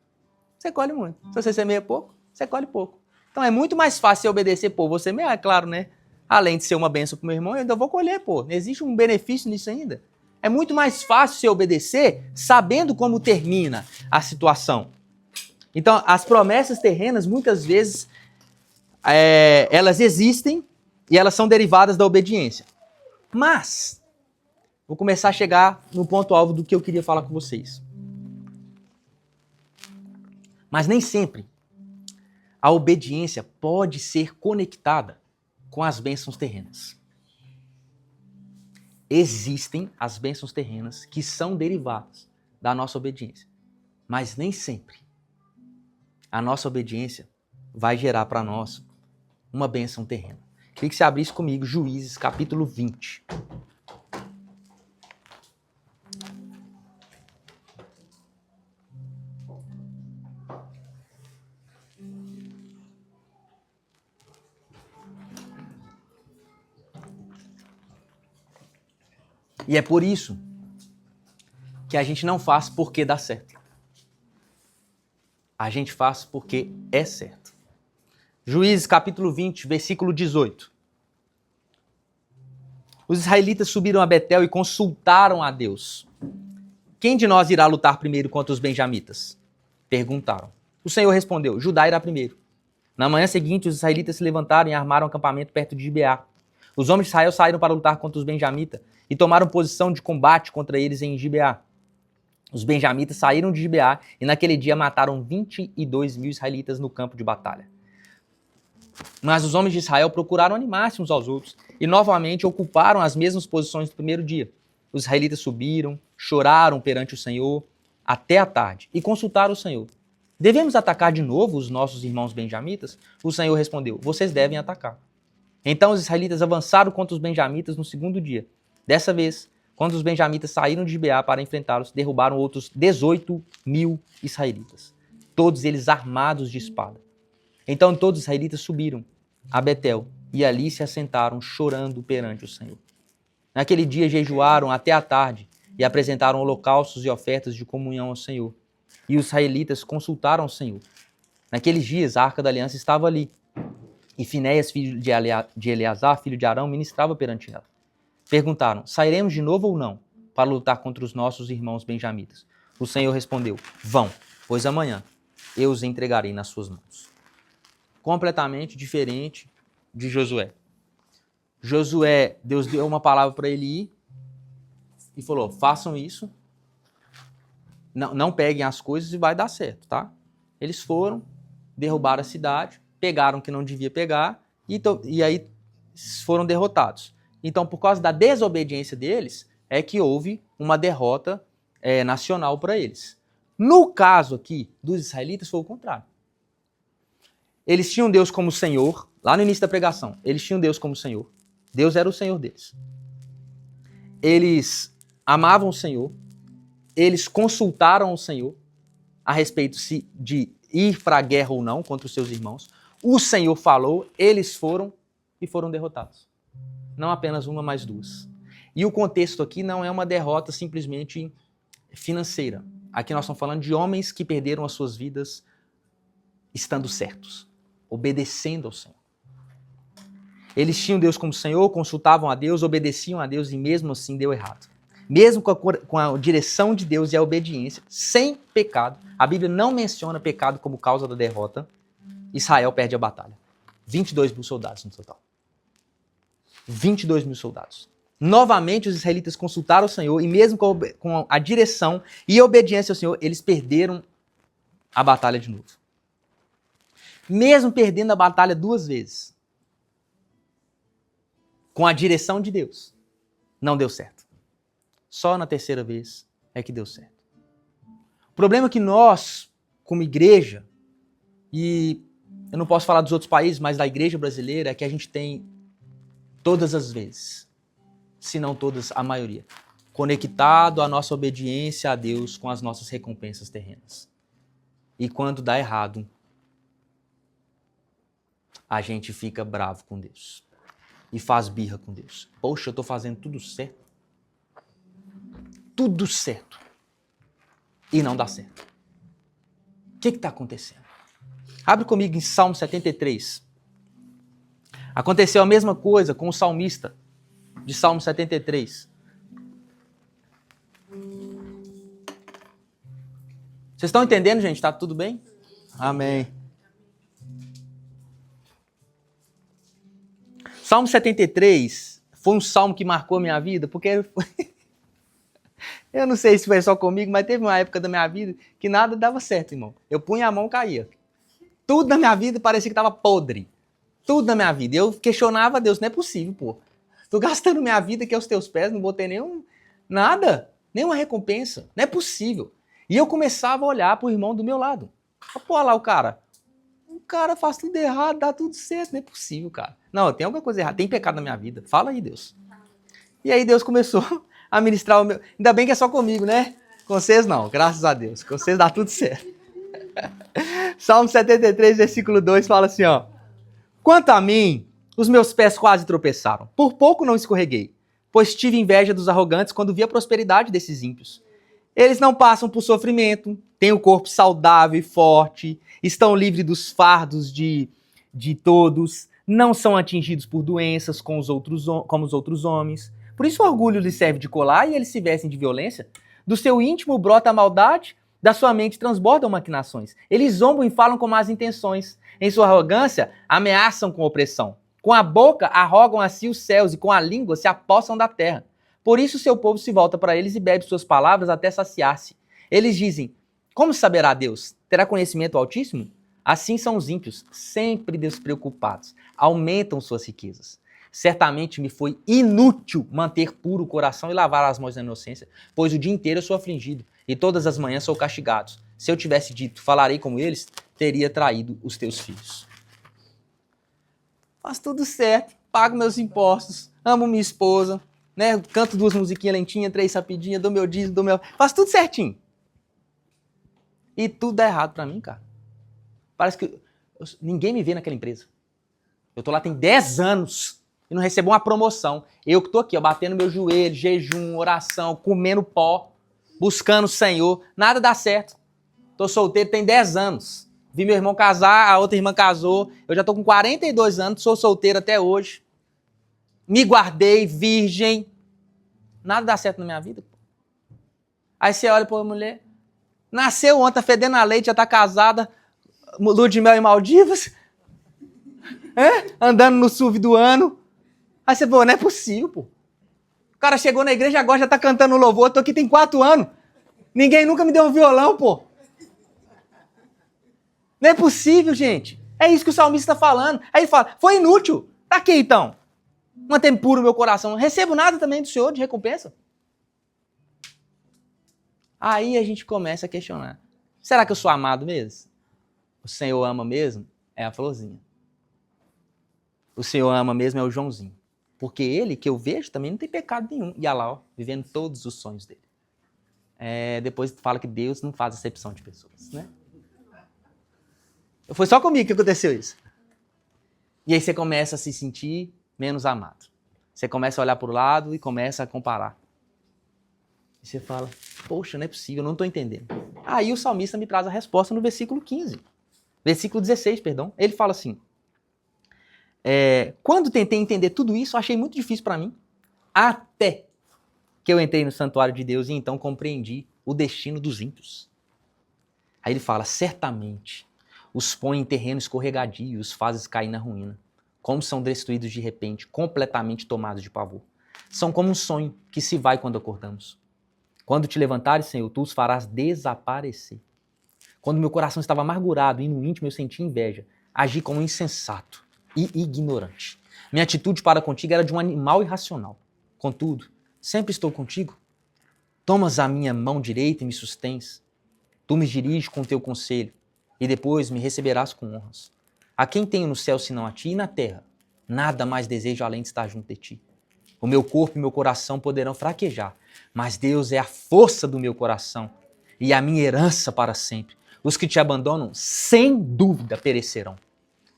você colhe muito. Se você semeia pouco, você colhe pouco. Então é muito mais fácil você obedecer, pô, vou semear, é claro, né? Além de ser uma bênção pro meu irmão, eu ainda vou colher, pô. Existe um benefício nisso ainda. É muito mais fácil você obedecer sabendo como termina a situação. Então, as promessas terrenas, muitas vezes, elas existem e elas são derivadas da obediência. Mas, vou começar a chegar no ponto-alvo do que eu queria falar com vocês. Mas nem sempre a obediência pode ser conectada com as bênçãos terrenas. Existem as bênçãos terrenas que são derivadas da nossa obediência. Mas nem sempre a nossa obediência vai gerar para nós uma bênção terrena. Queria que você abrisse comigo Juízes, capítulo 20. E é por isso que a gente não faz porque dá certo. A gente faz porque é certo. Juízes capítulo 20, versículo 18. Os israelitas subiram a Betel e consultaram a Deus. Quem de nós irá lutar primeiro contra os benjamitas? Perguntaram. O Senhor respondeu, Judá irá primeiro. Na manhã seguinte, os israelitas se levantaram e armaram um acampamento perto de Gibeá. Os homens de Israel saíram para lutar contra os benjamitas e tomaram posição de combate contra eles em Gibeá. Os benjamitas saíram de Gibeá e naquele dia mataram 22 mil israelitas no campo de batalha. Mas os homens de Israel procuraram animar-se uns aos outros e novamente ocuparam as mesmas posições do primeiro dia. Os israelitas subiram, choraram perante o Senhor, até a tarde e consultaram o Senhor. Devemos atacar de novo os nossos irmãos benjamitas? O Senhor respondeu, vocês devem atacar. Então os israelitas avançaram contra os benjamitas no segundo dia. Dessa vez, quando os benjamitas saíram de Gibeá para enfrentá-los, derrubaram outros 18.000 israelitas, todos eles armados de espada. Então todos os israelitas subiram a Betel e ali se assentaram chorando perante o Senhor. Naquele dia jejuaram até a tarde e apresentaram holocaustos e ofertas de comunhão ao Senhor. E os israelitas consultaram o Senhor. Naqueles dias a Arca da Aliança estava ali, e Finéias, filho de Eleazar, filho de Arão, ministrava perante ela. Perguntaram, sairemos de novo ou não, para lutar contra os nossos irmãos benjamitas? O Senhor respondeu, vão, pois amanhã eu os entregarei nas suas mãos. Completamente diferente de Josué. Josué, Deus deu uma palavra para ele ir e falou, façam isso, não peguem as coisas e vai dar certo, tá? Eles foram, derrubaram a cidade, pegaram o que não devia pegar e aí foram derrotados. Então, por causa da desobediência deles, é que houve uma derrota nacional para eles. No caso aqui dos israelitas, foi o contrário. Eles tinham Deus como Senhor, lá no início da pregação, eles tinham Deus como Senhor. Deus era o Senhor deles. Eles amavam o Senhor, eles consultaram o Senhor a respeito de ir para a guerra ou não contra os seus irmãos. O Senhor falou, eles foram e foram derrotados. Não apenas uma, mas duas. E o contexto aqui não é uma derrota simplesmente financeira. Aqui nós estamos falando de homens que perderam as suas vidas estando certos, obedecendo ao Senhor. Eles tinham Deus como Senhor, consultavam a Deus, obedeciam a Deus e mesmo assim deu errado. Mesmo com a direção de Deus e a obediência, sem pecado, a Bíblia não menciona pecado como causa da derrota, Israel perde a batalha. 22.000 soldados no total. 22.000 soldados. Novamente os israelitas consultaram o Senhor e mesmo com a direção e a obediência ao Senhor, eles perderam a batalha de novo. Mesmo perdendo a batalha duas vezes, com a direção de Deus, não deu certo. Só na terceira vez é que deu certo. O problema é que nós, como igreja, e eu não posso falar dos outros países, mas da igreja brasileira, é que a gente tem todas as vezes, se não todas, a maioria, conectado a nossa obediência a Deus com as nossas recompensas terrenas. E quando dá errado, a gente fica bravo com Deus. E faz birra com Deus. Poxa, eu estou fazendo tudo certo. Tudo certo. E não dá certo. O que está acontecendo? Abre comigo em Salmo 73. Aconteceu a mesma coisa com o salmista de Salmo 73. Vocês estão entendendo, gente? Está tudo bem? Amém. Salmo 73 foi um salmo que marcou a minha vida, porque eu não sei se foi só comigo, mas teve uma época da minha vida que nada dava certo, irmão. Eu punha a mão e caía. Tudo na minha vida parecia que estava podre. Tudo na minha vida. Eu questionava a Deus, não é possível, pô. Tô gastando minha vida aqui aos teus pés, não botei nada, nenhuma recompensa. Não é possível. E eu começava a olhar pro irmão do meu lado. Pô, olha lá o cara faz tudo errado, dá tudo certo, não é possível, cara. Não, tem alguma coisa errada, tem pecado na minha vida. Fala aí, Deus. E aí Deus começou a ministrar o meu... Ainda bem que é só comigo, né? Com vocês não, graças a Deus. Com vocês dá tudo certo. Salmo 73, versículo 2 fala assim, ó. Quanto a mim, os meus pés quase tropeçaram. Por pouco não escorreguei, pois tive inveja dos arrogantes quando vi a prosperidade desses ímpios. Eles não passam por sofrimento, têm o corpo saudável e forte, estão livres dos fardos de todos, não são atingidos por doenças como os outros homens. Por isso o orgulho lhes serve de colar e eles se vestem de violência. Do seu íntimo brota a maldade, da sua mente transbordam maquinações. Eles zombam e falam com más intenções. Em sua arrogância, ameaçam com opressão. Com a boca arrogam a si os céus e com a língua se apossam da terra. Por isso seu povo se volta para eles e bebe suas palavras até saciar-se. Eles dizem, como saberá Deus? Terá conhecimento Altíssimo? Assim são os ímpios, sempre despreocupados. Aumentam suas riquezas. Certamente me foi inútil manter puro o coração e lavar as mãos da inocência, pois o dia inteiro eu sou afligido. e todas as manhãs sou castigado. Se eu tivesse dito, falarei como eles, teria traído os teus filhos. Faz tudo certo, pago meus impostos, amo minha esposa, né? Canto 2 musiquinhas lentinhas, 3 rapidinhas, dou meu dízimo, faz tudo certinho. E tudo dá errado pra mim, cara. Parece que ninguém me vê naquela empresa. Eu tô lá tem 10 anos e não recebo uma promoção. Eu que tô aqui, ó, batendo meu joelho, jejum, oração, comendo pó, buscando o Senhor. Nada dá certo. Tô solteiro tem 10 anos. Vi meu irmão casar, a outra irmã casou. Eu já tô com 42 anos, sou solteiro até hoje. Me guardei, virgem. Nada dá certo na minha vida. Aí você olha pra mulher. Nasceu ontem, fedendo a leite, já tá casada. Lua de mel em Maldivas. Andando no SUV do ano. Aí você falou, não é possível, pô. O cara chegou na igreja agora, já tá cantando louvor. Eu tô aqui tem 4 anos. Ninguém nunca me deu um violão, pô. Não é possível, gente. É isso que o salmista está falando. Aí ele fala, foi inútil. Pra quê, então? Mantém puro o meu coração. Não recebo nada também do Senhor de recompensa. Aí a gente começa a questionar. Será que eu sou amado mesmo? O Senhor ama mesmo? É a florzinha. O Senhor ama mesmo é o Joãozinho. Porque ele, que eu vejo, também não tem pecado nenhum. E olha lá, ó, vivendo todos os sonhos dele. Depois fala que Deus não faz acepção de pessoas, né? Foi só comigo que aconteceu isso. E aí você começa a se sentir menos amado. Você começa a olhar para o lado e começa a comparar. E você fala, poxa, não é possível, eu não estou entendendo. Aí o salmista me traz a resposta no versículo 15. Versículo 16, perdão. Ele fala assim, quando tentei entender tudo isso, achei muito difícil para mim, até que eu entrei no santuário de Deus e então compreendi o destino dos ímpios. Aí ele fala, certamente, os põe em terreno escorregadio e os fazes cair na ruína. Como são destruídos de repente, completamente tomados de pavor. São como um sonho que se vai quando acordamos. Quando te levantares, Senhor, tu os farás desaparecer. Quando meu coração estava amargurado e no íntimo eu senti inveja, agi como insensato e ignorante. Minha atitude para contigo era de um animal irracional. Contudo, sempre estou contigo. Tomas a minha mão direita e me sustens. Tu me diriges com teu conselho e depois me receberás com honras. A quem tenho no céu senão a ti e na terra? Nada mais desejo além de estar junto de ti. O meu corpo e meu coração poderão fraquejar, mas Deus é a força do meu coração e a minha herança para sempre. Os que te abandonam, sem dúvida, perecerão.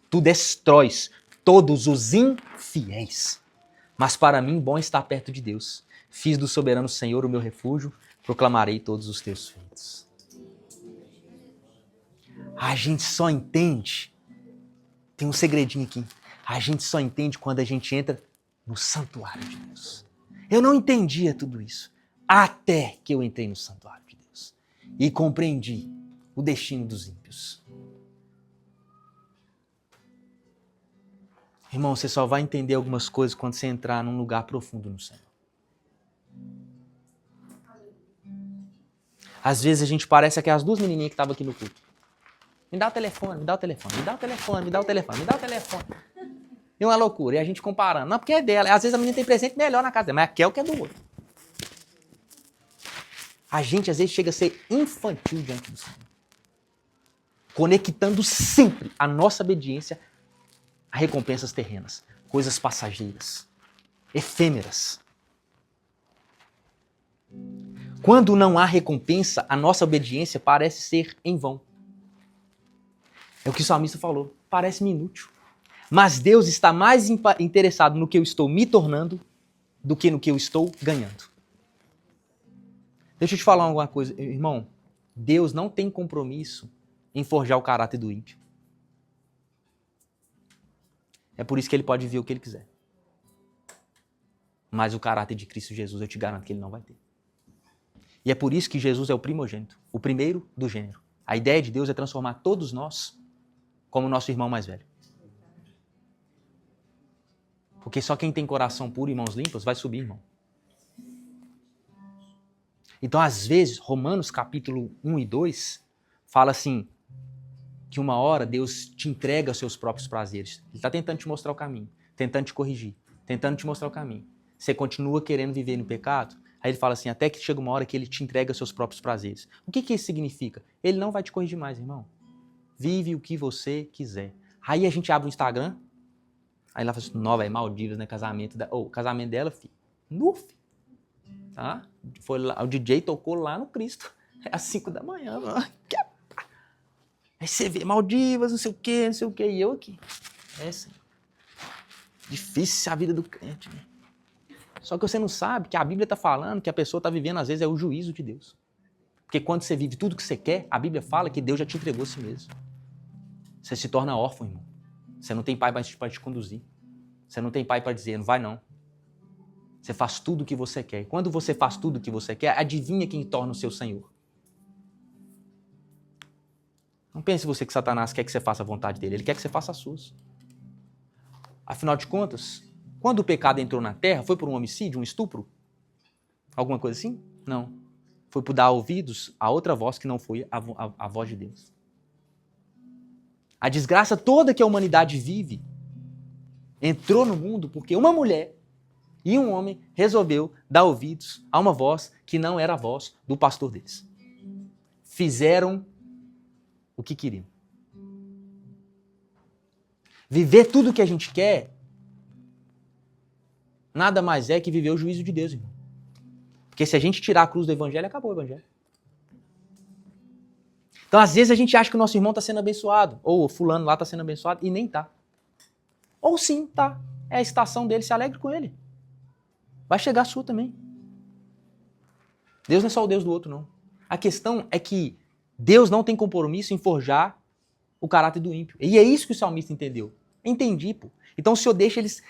Tu destróis todos os infiéis. Mas para mim, bom é estar perto de Deus. Fiz do soberano Senhor o meu refúgio, proclamarei todos os teus feitos. A gente só entende, tem um segredinho aqui, a gente só entende quando a gente entra no santuário de Deus. Eu não entendia tudo isso, até que eu entrei no santuário de Deus e compreendi o destino dos ímpios. Irmão, você só vai entender algumas coisas quando você entrar num lugar profundo no Senhor. Às vezes a gente parece aquelas 2 menininhas que estavam aqui no culto. Me dá o telefone, me dá o telefone, me dá o telefone, me dá o telefone, me dá o telefone. E uma loucura, e a gente comparando. Não, porque é dela. Às vezes a menina tem presente melhor na casa dela, mas quer o que é do outro. A gente às vezes chega a ser infantil diante do Senhor. Conectando sempre a nossa obediência a recompensas terrenas, coisas passageiras, efêmeras. Quando não há recompensa, a nossa obediência parece ser em vão. É o que o salmista falou, parece-me inútil. Mas Deus está mais interessado no que eu estou me tornando do que no que eu estou ganhando. Deixa eu te falar alguma coisa, irmão. Deus não tem compromisso em forjar o caráter do ímpio. É por isso que ele pode ver o que ele quiser. Mas o caráter de Cristo Jesus, eu te garanto que ele não vai ter. E é por isso que Jesus é o primogênito, o primeiro do gênero. A ideia de Deus é transformar todos nós como nosso irmão mais velho. Porque só quem tem coração puro e mãos limpas vai subir, irmão. Então, às vezes, Romanos capítulo 1 e 2 fala assim, que uma hora Deus te entrega os seus próprios prazeres. Ele está tentando te mostrar o caminho, tentando te corrigir, tentando te mostrar o caminho. Você continua querendo viver no pecado, Aí ele fala assim, até que chega uma hora que ele te entrega seus próprios prazeres. O que isso significa? Ele não vai te corrigir mais, irmão. Vive o que você quiser. Aí a gente abre o Instagram, aí lá fala assim, nova, é Maldivas, né, casamento dela, filho. No, filho. Tá? Foi lá, o DJ tocou lá no Cristo, às 5 da manhã, mano. Aí você vê Maldivas, não sei o que, e eu aqui. É assim. Difícil a vida do crente, né? Só que você não sabe que a Bíblia está falando que a pessoa está vivendo, às vezes, é o juízo de Deus. Porque quando você vive tudo que você quer, a Bíblia fala que Deus já te entregou a si mesmo. Você se torna órfão, irmão. Você não tem pai para te conduzir. Você não tem pai para dizer, não vai não. Você faz tudo o que você quer. Quando você faz tudo o que você quer, adivinha quem torna o seu Senhor. Não pense você que Satanás quer que você faça a vontade dele. Ele quer que você faça as suas. Afinal de contas, quando o pecado entrou na terra, foi por um homicídio, um estupro? Alguma coisa assim? Não. Foi por dar ouvidos a outra voz que não foi a voz de Deus. A desgraça toda que a humanidade vive entrou no mundo porque uma mulher e um homem resolveu dar ouvidos a uma voz que não era a voz do pastor deles. Fizeram o que queriam. Viver tudo o que a gente quer nada mais é que viver o juízo de Deus, irmão. Porque se a gente tirar a cruz do evangelho, acabou o evangelho. Então, às vezes, a gente acha que o nosso irmão está sendo abençoado, ou o fulano lá está sendo abençoado, e nem está. Ou sim, tá. É a estação dele, se alegre com ele. Vai chegar a sua também. Deus não é só o Deus do outro, não. A questão é que Deus não tem compromisso em forjar o caráter do ímpio. E é isso que o salmista entendeu. Entendi, pô. Então o Senhor deixa eles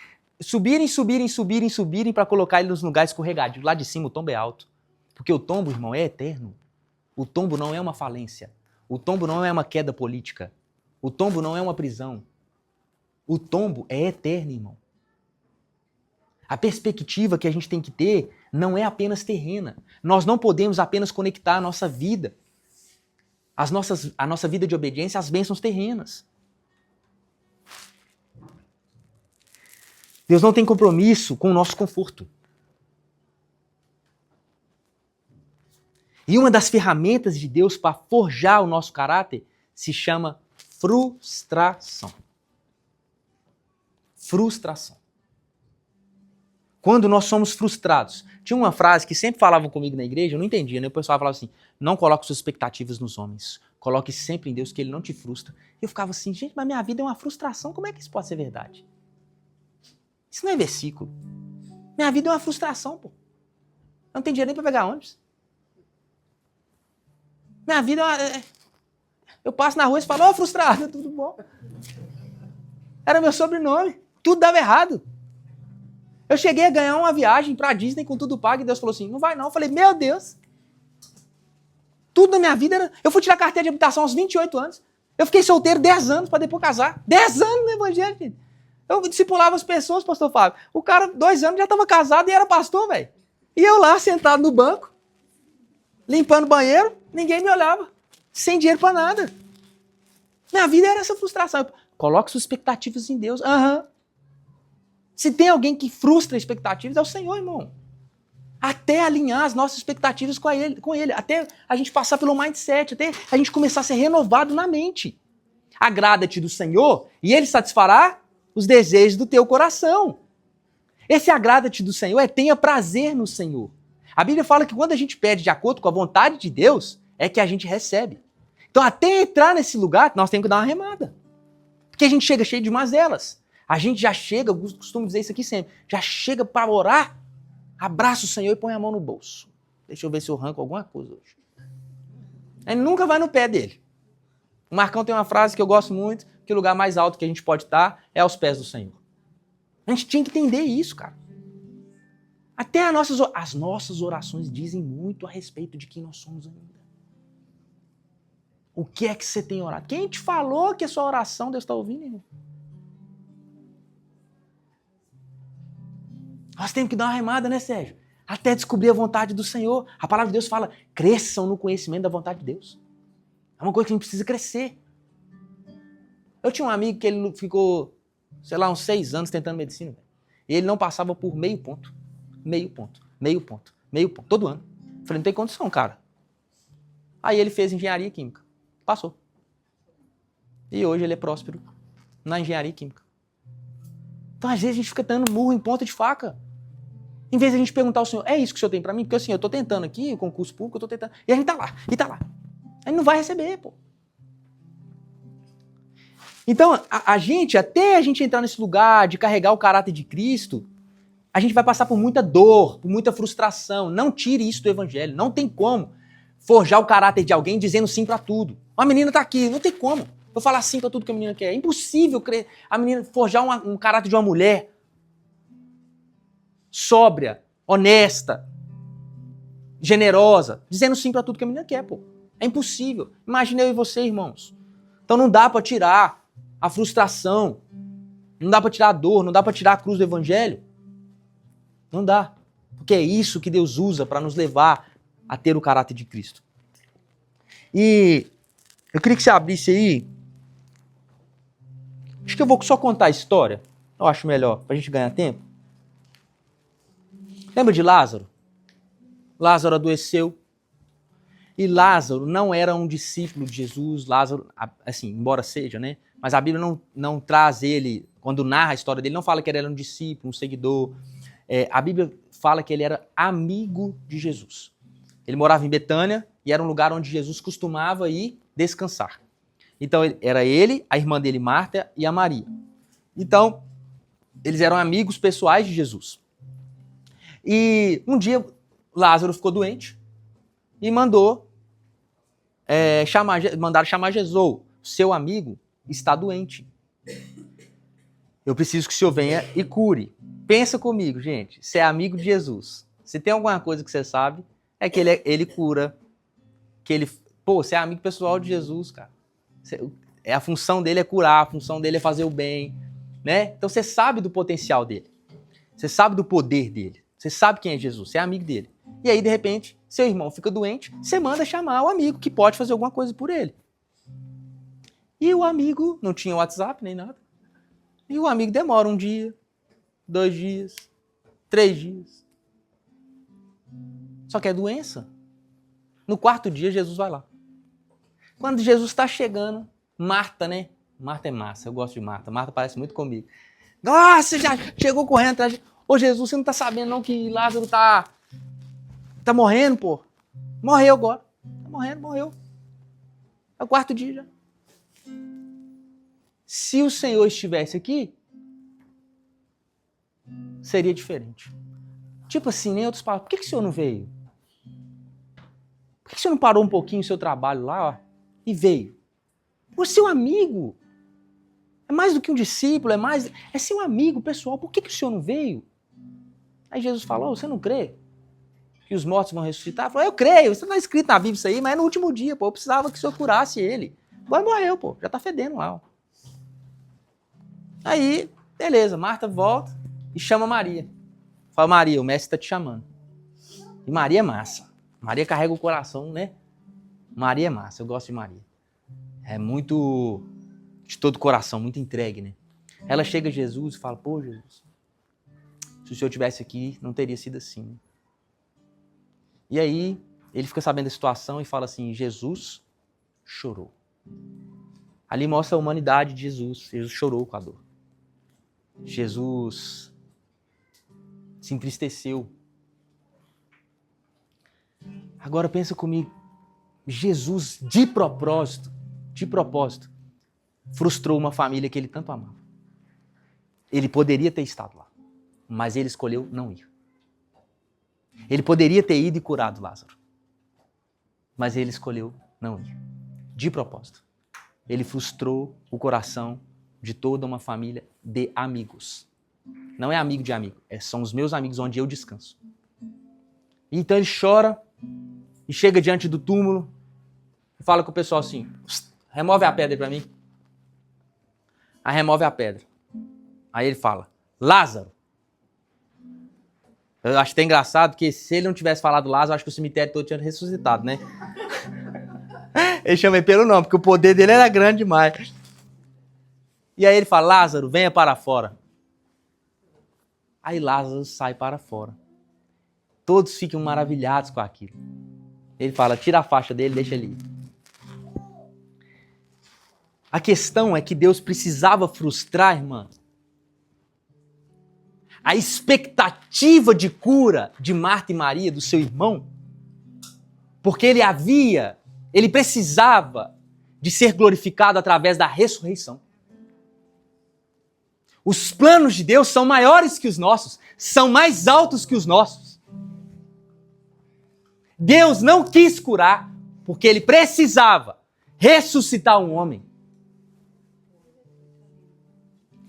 subirem para colocar eles nos lugares escorregadios. Lá de cima o tombo é alto. Porque o tombo, irmão, é eterno. O tombo não é uma falência. O tombo não é uma queda política. O tombo não é uma prisão. O tombo é eterno, irmão. A perspectiva que a gente tem que ter não é apenas terrena. Nós não podemos apenas conectar a nossa vida, a nossa vida de obediência às bênçãos terrenas. Deus não tem compromisso com o nosso conforto. E uma das ferramentas de Deus para forjar o nosso caráter se chama frustração. Frustração. Quando nós somos frustrados. Tinha uma frase que sempre falavam comigo na igreja, eu não entendia, né? O pessoal falava assim, não coloque suas expectativas nos homens. Coloque sempre em Deus, que Ele não te frustra. E eu ficava assim, gente, mas minha vida é uma frustração, como é que isso pode ser verdade? Isso não é versículo. Minha vida é uma frustração, pô. Eu não tenho dinheiro nem pra pegar ônibus. Minha vida é uma... Eu passo na rua e falo, frustrado, tudo bom? Era meu sobrenome. Tudo dava errado. Eu cheguei a ganhar uma viagem pra Disney com tudo pago e Deus falou assim, não vai não. Eu falei, meu Deus. Tudo na minha vida era... Eu fui tirar carteira de habilitação aos 28 anos. Eu fiquei solteiro 10 anos pra depois casar. 10 anos no evangelho, gente. Eu discipulava as pessoas, pastor Fábio. O cara, 2 anos, já estava casado e era pastor, velho. E eu lá, sentado no banco, limpando o banheiro, ninguém me olhava. Sem dinheiro pra nada. Minha vida era essa frustração. Coloque suas expectativas em Deus. Se tem alguém que frustra expectativas, é o Senhor, irmão. Até alinhar as nossas expectativas com ele. Até a gente passar pelo mindset. Até a gente começar a ser renovado na mente. Agrada-te do Senhor e Ele satisfará os desejos do teu coração. Esse agrada-te do Senhor é tenha prazer no Senhor. A Bíblia fala que quando a gente pede de acordo com a vontade de Deus, é que a gente recebe. Então, até entrar nesse lugar, nós temos que dar uma remada. Porque a gente chega cheio de mazelas. A gente já chega, eu costumo dizer isso aqui sempre, já chega para orar, abraça o Senhor e põe a mão no bolso. Deixa eu ver se eu arranco alguma coisa hoje. Ele nunca vai no pé dele. O Marcão tem uma frase que eu gosto muito, que o lugar mais alto que a gente pode estar é aos pés do Senhor. A gente tinha que entender isso, cara. Até as nossas orações dizem muito a respeito de quem nós somos ainda. O que é que você tem orado? Quem te falou que a sua oração Deus está ouvindo, irmão? Nós temos que dar uma remada, né, Sérgio? Até descobrir a vontade do Senhor. A palavra de Deus fala, cresçam no conhecimento da vontade de Deus. É uma coisa que a gente precisa crescer. Eu tinha um amigo que ele ficou, sei lá, uns 6 anos tentando medicina. E ele não passava por meio ponto. todo ano. Falei, não tem condição, cara. Aí ele fez engenharia química. Passou. E hoje ele é próspero na engenharia química. Então, às vezes, a gente fica dando murro em ponta de faca. Em vez de a gente perguntar ao Senhor, é isso que o Senhor tem pra mim? Porque assim, eu tô tentando aqui, o concurso público, eu tô tentando. E a gente tá lá, e tá lá. Aí não vai receber, pô. Então, até a gente entrar nesse lugar de carregar o caráter de Cristo, a gente vai passar por muita dor, por muita frustração. Não tire isso do evangelho. Não tem como forjar o caráter de alguém dizendo sim pra tudo. Uma menina tá aqui, não tem como eu falar sim pra tudo que a menina quer. É impossível a menina forjar um caráter de uma mulher sóbria, honesta, generosa, dizendo sim pra tudo que a menina quer, pô. É impossível. Imagina eu e você, irmãos. Então não dá pra tirar a frustração, não dá pra tirar a dor, não dá pra tirar a cruz do evangelho. Não dá. Porque é isso que Deus usa para nos levar a ter o caráter de Cristo. E eu queria que você abrisse aí. Acho que eu vou só contar a história. Eu acho melhor, pra gente ganhar tempo. Lembra de Lázaro? Lázaro adoeceu. E Lázaro não era um discípulo de Jesus. Lázaro, assim, embora seja, né? Mas a Bíblia não traz ele, quando narra a história dele, não fala que ele era um discípulo, um seguidor. A Bíblia fala que ele era amigo de Jesus. Ele morava em Betânia e era um lugar onde Jesus costumava ir descansar. Então, era ele, a irmã dele, Marta, e a Maria. Então, eles eram amigos pessoais de Jesus. E um dia, Lázaro ficou doente e mandaram chamar Jesus. Seu amigo está doente. Eu preciso que o senhor venha e cure. Pensa comigo, gente. Você é amigo de Jesus. Se tem alguma coisa que você sabe, é que ele cura. Você é amigo pessoal de Jesus, cara. A função dele é curar, a função dele é fazer o bem, né? Então você sabe do potencial dele. Você sabe do poder dele. Você sabe quem é Jesus, você é amigo dele. E aí, de repente, seu irmão fica doente, você manda chamar o amigo que pode fazer alguma coisa por ele. E o amigo não tinha WhatsApp nem nada. E o amigo demora 1 dia, 2 dias, 3 dias. Só que é doença. No 4º dia, Jesus vai lá. Quando Jesus está chegando, Marta, né? Marta é massa, eu gosto de Marta. Marta parece muito comigo. Nossa, já chegou correndo atrás. Ô Jesus, você não tá sabendo não que Lázaro tá morrendo, pô? Morreu agora. Tá morrendo, morreu. É o 4º dia já. Se o Senhor estivesse aqui, seria diferente. Tipo assim, em outras palavras, por que o Senhor não veio? Por que o Senhor não parou um pouquinho o seu trabalho lá, ó, e veio? O seu amigo. É mais do que um discípulo, é seu amigo pessoal. Por que o Senhor não veio? Aí Jesus falou, você não crê que os mortos vão ressuscitar? Ele falou, eu creio, isso não está escrito na Bíblia isso aí, mas é no último dia, pô, eu precisava que o Senhor curasse ele. Agora morreu, pô, já tá fedendo lá, ó. Aí, beleza, Marta volta e chama Maria. Fala, Maria, o mestre está te chamando. E Maria é massa. Maria carrega o coração, né? Maria é massa, eu gosto de Maria. É muito de todo o coração, muito entregue, né? Ela chega a Jesus e fala, pô, Jesus, se o Senhor estivesse aqui, não teria sido assim. E aí, ele fica sabendo da situação e fala assim, Jesus chorou. Ali mostra a humanidade de Jesus. Jesus chorou com a dor. Jesus se entristeceu. Agora pensa comigo. Jesus, de propósito, frustrou uma família que ele tanto amava. Ele poderia ter estado lá, mas ele escolheu não ir. Ele poderia ter ido e curado Lázaro, mas ele escolheu não ir. De propósito. Ele frustrou o coração de toda uma família de amigos. Não é amigo de amigo, são os meus amigos onde eu descanso. Então ele chora e chega diante do túmulo e fala com o pessoal assim, remove a pedra para mim. Aí remove a pedra. Aí ele fala, Lázaro. Eu acho até engraçado que se ele não tivesse falado Lázaro, eu acho que o cemitério todo tinha ressuscitado, né? Ele chama ele pelo nome, porque o poder dele era grande demais. E aí ele fala, Lázaro, venha para fora. Aí Lázaro sai para fora. Todos ficam maravilhados com aquilo. Ele fala, tira a faixa dele, deixa ele ir. A questão é que Deus precisava frustrar, irmã, a expectativa de cura de Marta e Maria, do seu irmão, porque ele precisava de ser glorificado através da ressurreição. Os planos de Deus são maiores que os nossos, são mais altos que os nossos. Deus não quis curar, porque ele precisava ressuscitar um homem.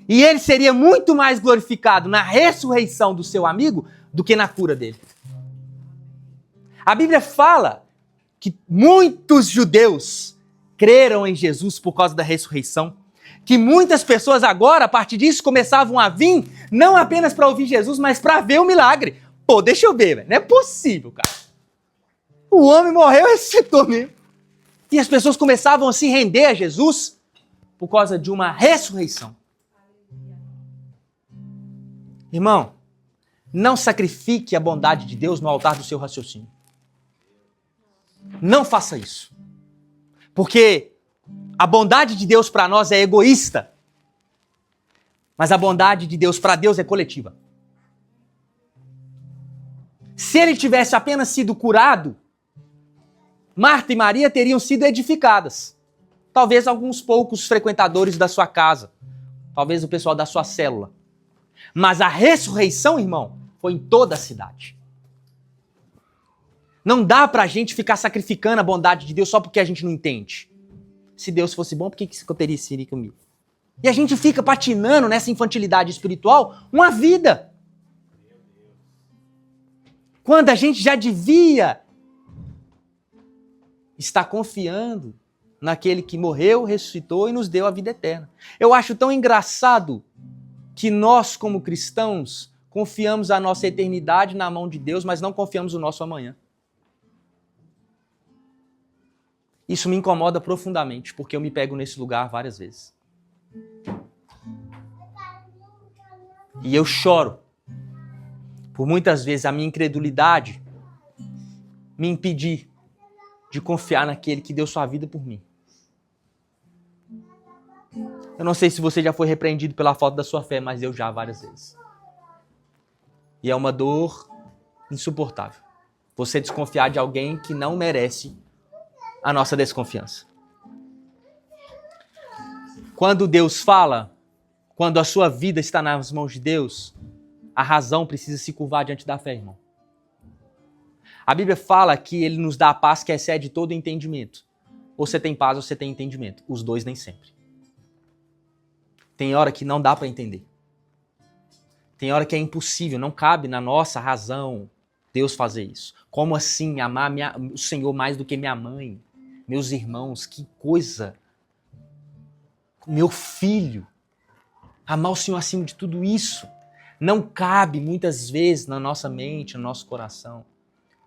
E ele seria muito mais glorificado na ressurreição do seu amigo do que na cura dele. A Bíblia fala que muitos judeus creram em Jesus por causa da ressurreição. Que muitas pessoas agora, a partir disso, começavam a vir, não apenas para ouvir Jesus, mas para ver o milagre. Pô, deixa eu ver, velho. Não é possível, cara. O homem morreu e ressuscitou mesmo. E as pessoas começavam a se render a Jesus por causa de uma ressurreição. Irmão, não sacrifique a bondade de Deus no altar do seu raciocínio. Não faça isso. Porque a bondade de Deus para nós é egoísta. Mas a bondade de Deus para Deus é coletiva. Se ele tivesse apenas sido curado, Marta e Maria teriam sido edificadas. Talvez alguns poucos frequentadores da sua casa. Talvez o pessoal da sua célula. Mas a ressurreição, irmão, foi em toda a cidade. Não dá pra gente ficar sacrificando a bondade de Deus só porque a gente não entende. Se Deus fosse bom, por que isso aconteceria comigo? E a gente fica patinando nessa infantilidade espiritual uma vida. Quando a gente já devia estar confiando naquele que morreu, ressuscitou e nos deu a vida eterna. Eu acho tão engraçado que nós, como cristãos, confiamos a nossa eternidade na mão de Deus, mas não confiamos o nosso amanhã. Isso me incomoda profundamente, porque eu me pego nesse lugar várias vezes. E eu choro por muitas vezes a minha incredulidade me impedir de confiar naquele que deu sua vida por mim. Eu não sei se você já foi repreendido pela falta da sua fé, mas eu já várias vezes. E é uma dor insuportável. Você desconfiar de alguém que não merece a nossa desconfiança. Quando Deus fala, quando a sua vida está nas mãos de Deus, a razão precisa se curvar diante da fé, irmão. A Bíblia fala que ele nos dá a paz que excede todo entendimento. Ou você tem paz ou você tem entendimento. Os dois nem sempre. Tem hora que não dá para entender. Tem hora que é impossível, não cabe na nossa razão Deus fazer isso. Como assim amar o Senhor mais do que minha mãe, meus irmãos? Que coisa! Meu filho, amar o Senhor acima de tudo isso. Não cabe muitas vezes na nossa mente, no nosso coração.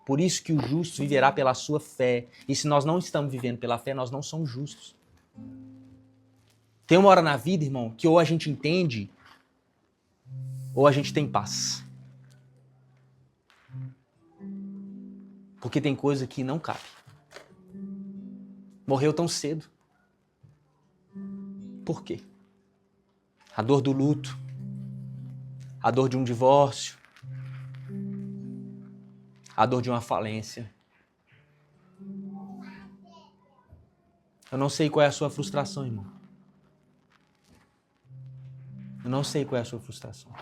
Por isso que o justo viverá pela sua fé. E se nós não estamos vivendo pela fé, nós não somos justos. Tem uma hora na vida, irmão, que ou a gente entende, ou a gente tem paz. Porque tem coisa que não cabe. Morreu tão cedo. Por quê? A dor do luto, a dor de um divórcio, a dor de uma falência. Eu não sei qual é a sua frustração, irmão. Eu não sei qual é a sua frustração.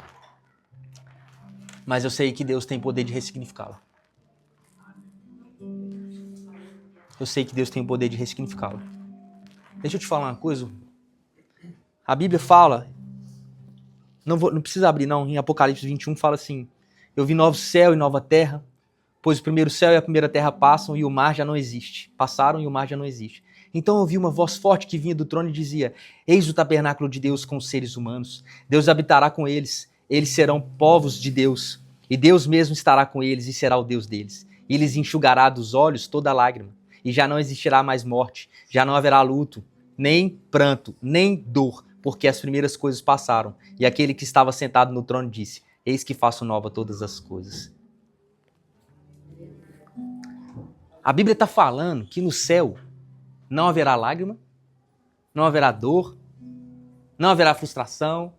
Mas eu sei que Deus tem poder de ressignificá-la. Eu sei que Deus tem o poder de ressignificá-la. Deixa eu te falar uma coisa. A Bíblia fala, não precisa abrir não, em Apocalipse 21 fala assim: eu vi novo céu e nova terra, pois o primeiro céu e a primeira terra passam e o mar já não existe. Passaram e o mar já não existe. Então eu ouvi uma voz forte que vinha do trono e dizia: eis o tabernáculo de Deus com os seres humanos. Deus habitará com eles. Eles serão povos de Deus. E Deus mesmo estará com eles e será o Deus deles. E lhes enxugará dos olhos toda lágrima. E já não existirá mais morte. Já não haverá luto, nem pranto, nem dor, porque as primeiras coisas passaram. E aquele que estava sentado no trono disse: eis que faço nova todas as coisas. A Bíblia está falando que no céu não haverá lágrima, não haverá dor, não haverá frustração.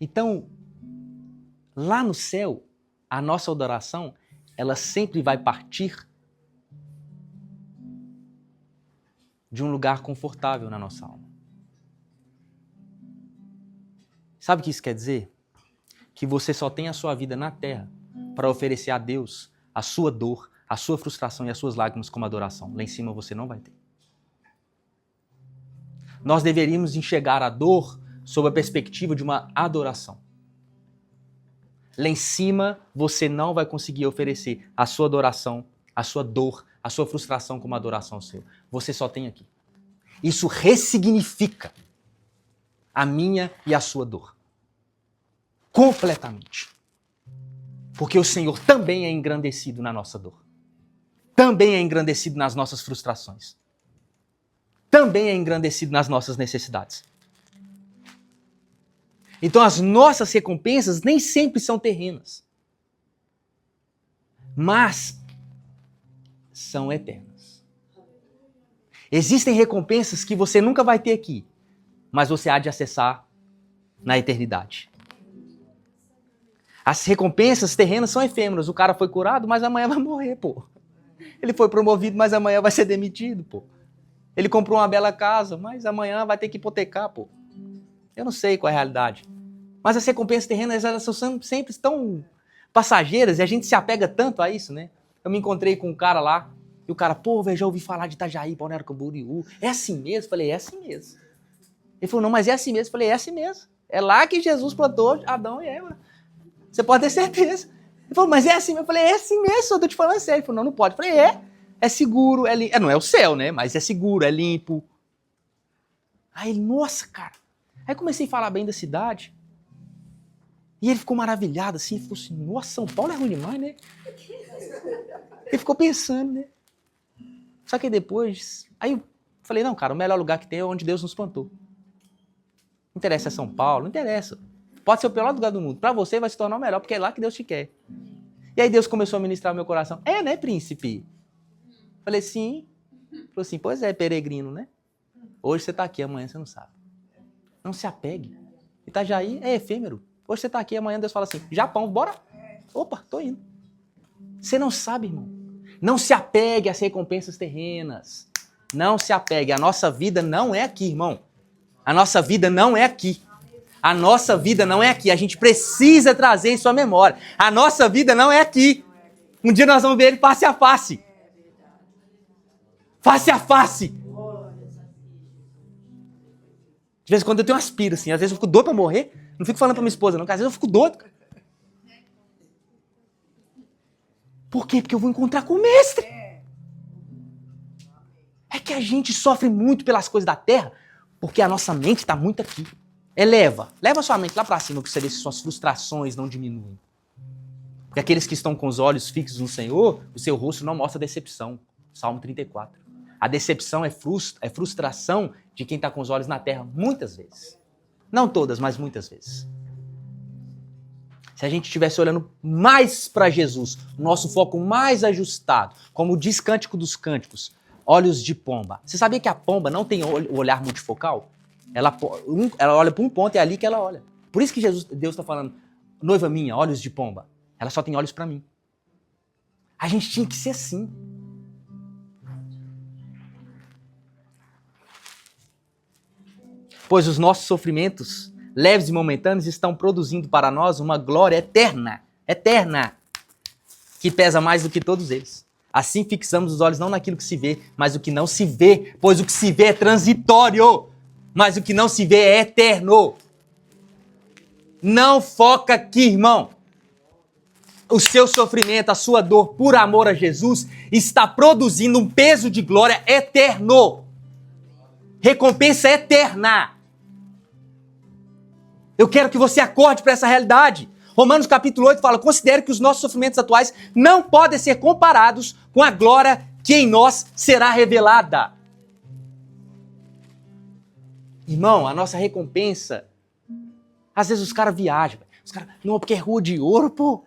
Então, lá no céu, a nossa adoração, ela sempre vai partir de um lugar confortável na nossa alma. Sabe o que isso quer dizer? Que você só tem a sua vida na terra para oferecer a Deus a sua dor, a sua frustração e as suas lágrimas como adoração. Lá em cima você não vai ter. Nós deveríamos enxergar a dor sob a perspectiva de uma adoração. Lá em cima você não vai conseguir oferecer a sua adoração, a sua dor, a sua frustração como adoração ao Senhor. Você só tem aqui. Isso ressignifica a minha e a sua dor. Completamente. Porque o Senhor também é engrandecido na nossa dor. Também é engrandecido nas nossas frustrações. Também é engrandecido nas nossas necessidades. Então as nossas recompensas nem sempre são terrenas. Mas são eternas. Existem recompensas que você nunca vai ter aqui, mas você há de acessar na eternidade. As recompensas terrenas são efêmeras. O cara foi curado, mas amanhã vai morrer, pô. Ele foi promovido, mas amanhã vai ser demitido, pô. Ele comprou uma bela casa, mas amanhã vai ter que hipotecar, pô. Eu não sei qual é a realidade. Mas as recompensas terrenas, elas são sempre tão passageiras e a gente se apega tanto a isso, né? Eu me encontrei com um cara lá, e o cara, pô, velho, já ouvi falar de Itajaí, Balneário Camboriú. É assim mesmo? Eu falei, é assim mesmo. Ele falou, não, mas é assim mesmo. Eu falei, é assim mesmo. É lá que Jesus plantou Adão e Eva. Você pode ter certeza. Ele falou, mas é assim mesmo. Eu falei, é assim mesmo, eu tô te falando sério. Ele falou, não, não pode. Eu falei, é seguro, é limpo. Não é o céu, né? Mas é seguro, é limpo. Aí ele, nossa, cara. Aí comecei a falar bem da cidade. E ele ficou maravilhado, assim, ficou assim, nossa, São Paulo é ruim demais, né? Ele ficou pensando, né? Só que depois, aí eu falei, não, cara, o melhor lugar que tem é onde Deus nos plantou. Não interessa se é São Paulo, não interessa. Pode ser o pior lugar do mundo. Pra você vai se tornar o melhor, porque é lá que Deus te quer. E aí Deus começou a ministrar no meu coração. É, né, príncipe? Falei, sim. Falei assim, pois é, peregrino, né? Hoje você tá aqui, amanhã você não sabe. Não se apegue. Itajaí é efêmero. Hoje você tá aqui, amanhã Deus fala assim, Japão, bora? Opa, tô indo. Você não sabe, irmão. Não se apegue às recompensas terrenas. Não se apegue. A nossa vida não é aqui, irmão. A nossa vida não é aqui. A nossa vida não é aqui. A gente precisa trazer isso à memória. A nossa vida não é aqui. Um dia nós vamos ver ele face a face. Face a face. De vez em quando eu tenho umas piras, assim. Às vezes eu fico doido pra morrer. Não fico falando pra minha esposa, não. Às vezes eu fico doido. Por quê? Porque eu vou encontrar com o mestre. É que a gente sofre muito pelas coisas da terra, porque a nossa mente está muito aqui. Leva a sua mente lá para cima, para você ver se suas frustrações não diminuem. Porque aqueles que estão com os olhos fixos no Senhor, o seu rosto não mostra decepção. Salmo 34. A decepção é frustração de quem está com os olhos na terra, muitas vezes. Não todas, mas muitas vezes. Se a gente estivesse olhando mais para Jesus, nosso foco mais ajustado, como diz Cântico dos Cânticos, olhos de pomba. Você sabia que a pomba não tem o olhar multifocal? Ela olha para um ponto e é ali que ela olha. Por isso que Deus está falando, noiva minha, olhos de pomba. Ela só tem olhos para mim. A gente tinha que ser assim. Pois os nossos sofrimentos, leves e momentâneos, estão produzindo para nós uma glória eterna, que pesa mais do que todos eles. Assim fixamos os olhos não naquilo que se vê, mas o que não se vê, pois o que se vê é transitório, mas o que não se vê é eterno. Não foca aqui, irmão. O seu sofrimento, a sua dor por amor a Jesus está produzindo um peso de glória eterno. Recompensa eterna. Eu quero que você acorde para essa realidade. Romanos capítulo 8 fala, considere que os nossos sofrimentos atuais não podem ser comparados com a glória que em nós será revelada. Irmão, a nossa recompensa, às vezes os caras viajam. Os caras, não, porque é rua de ouro, pô.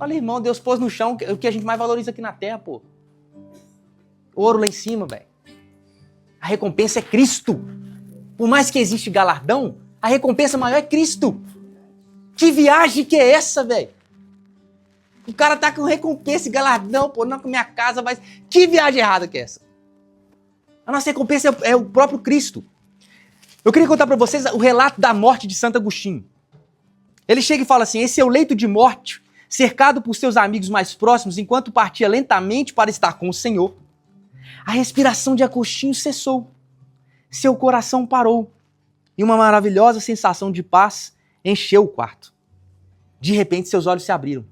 Falei, irmão, Deus pôs no chão o que a gente mais valoriza aqui na terra, pô. Ouro lá em cima, velho. A recompensa é Cristo. Por mais que existe galardão, a recompensa maior é Cristo. Que viagem que é essa, velho? O cara tá com recompensa e galardão, pô, não com minha casa, mas que viagem errada que é essa? A nossa recompensa é o próprio Cristo. Eu queria contar para vocês o relato da morte de Santo Agostinho. Ele chega e fala assim, esse é o leito de morte, cercado por seus amigos mais próximos, enquanto partia lentamente para estar com o Senhor. A respiração de Agostinho cessou. Seu coração parou. E uma maravilhosa sensação de paz encheu o quarto. De repente, seus olhos se abriram.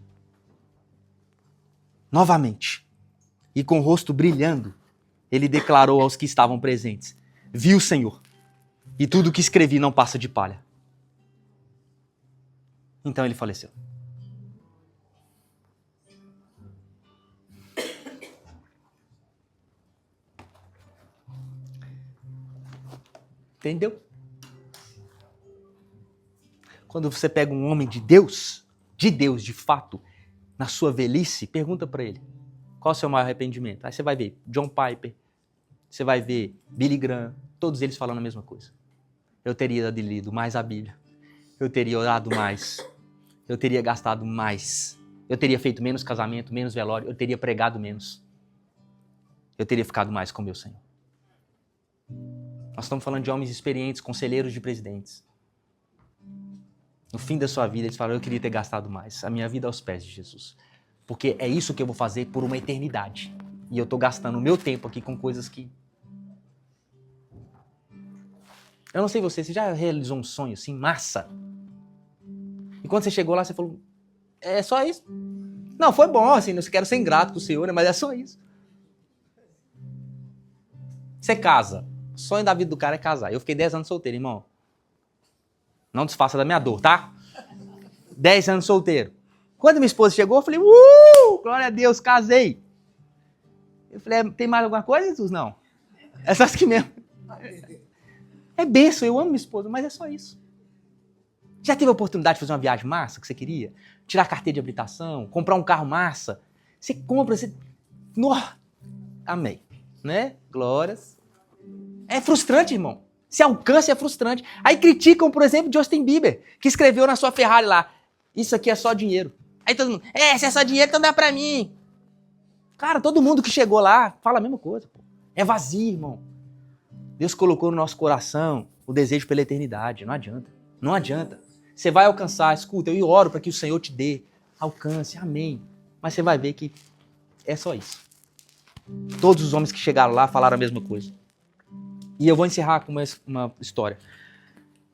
Novamente. E com o rosto brilhando, ele declarou aos que estavam presentes: vi o Senhor, e tudo o que escrevi não passa de palha. Então ele faleceu. Entendeu? Quando você pega um homem de Deus de fato, na sua velhice, pergunta para ele, qual é o seu maior arrependimento? Aí você vai ver John Piper, você vai ver Billy Graham, todos eles falando a mesma coisa. Eu teria lido mais a Bíblia, eu teria orado mais, eu teria gastado mais, eu teria feito menos casamento, menos velório, eu teria pregado menos, eu teria ficado mais com meu Senhor. Nós estamos falando de homens experientes, conselheiros de presidentes. No fim da sua vida, eles falaram, eu queria ter gastado mais. A minha vida aos pés de Jesus. Porque é isso que eu vou fazer por uma eternidade. E eu estou gastando o meu tempo aqui com coisas que... Eu não sei você já realizou um sonho assim, massa? E quando você chegou lá, você falou, é só isso? Não, foi bom, assim, não quero ser ingrato com o Senhor, né? Mas é só isso. Você casa. O sonho da vida do cara é casar. Eu fiquei 10 anos solteiro, irmão. Não desfaça da minha dor, tá? 10 anos solteiro. Quando minha esposa chegou, eu falei, glória a Deus, casei. Eu falei, tem mais alguma coisa, Jesus? Não. É só isso aqui mesmo. É bênção, eu amo minha esposa, mas é só isso. Já teve a oportunidade de fazer uma viagem massa que você queria? Tirar a carteira de habilitação, comprar um carro massa? Você compra, você... Amém. Né? Glórias. É frustrante, irmão. Se alcança é frustrante. Aí criticam, por exemplo, Justin Bieber, que escreveu na sua Ferrari lá, isso aqui é só dinheiro. Aí todo mundo, se é só dinheiro, então dá pra mim. Cara, todo mundo que chegou lá fala a mesma coisa. Pô. É vazio, irmão. Deus colocou no nosso coração o desejo pela eternidade. Não adianta. Não adianta. Você vai alcançar, escuta, eu oro para que o Senhor te dê. Alcance, amém. Mas você vai ver que é só isso. Todos os homens que chegaram lá falaram a mesma coisa. E eu vou encerrar com uma história.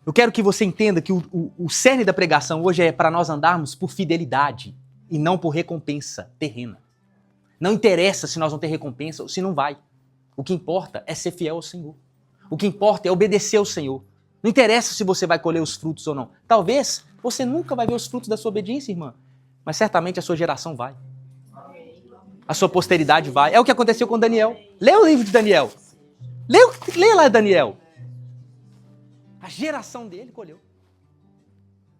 Eu quero que você entenda que o cerne da pregação hoje é para nós andarmos por fidelidade e não por recompensa terrena. Não interessa se nós vamos ter recompensa ou se não vai. O que importa é ser fiel ao Senhor. O que importa é obedecer ao Senhor. Não interessa se você vai colher os frutos ou não. Talvez você nunca vai ver os frutos da sua obediência, irmã. Mas certamente a sua geração vai. A sua posteridade vai. É o que aconteceu com Daniel. Leia o livro de Daniel. Leia lá Daniel. A geração dele colheu.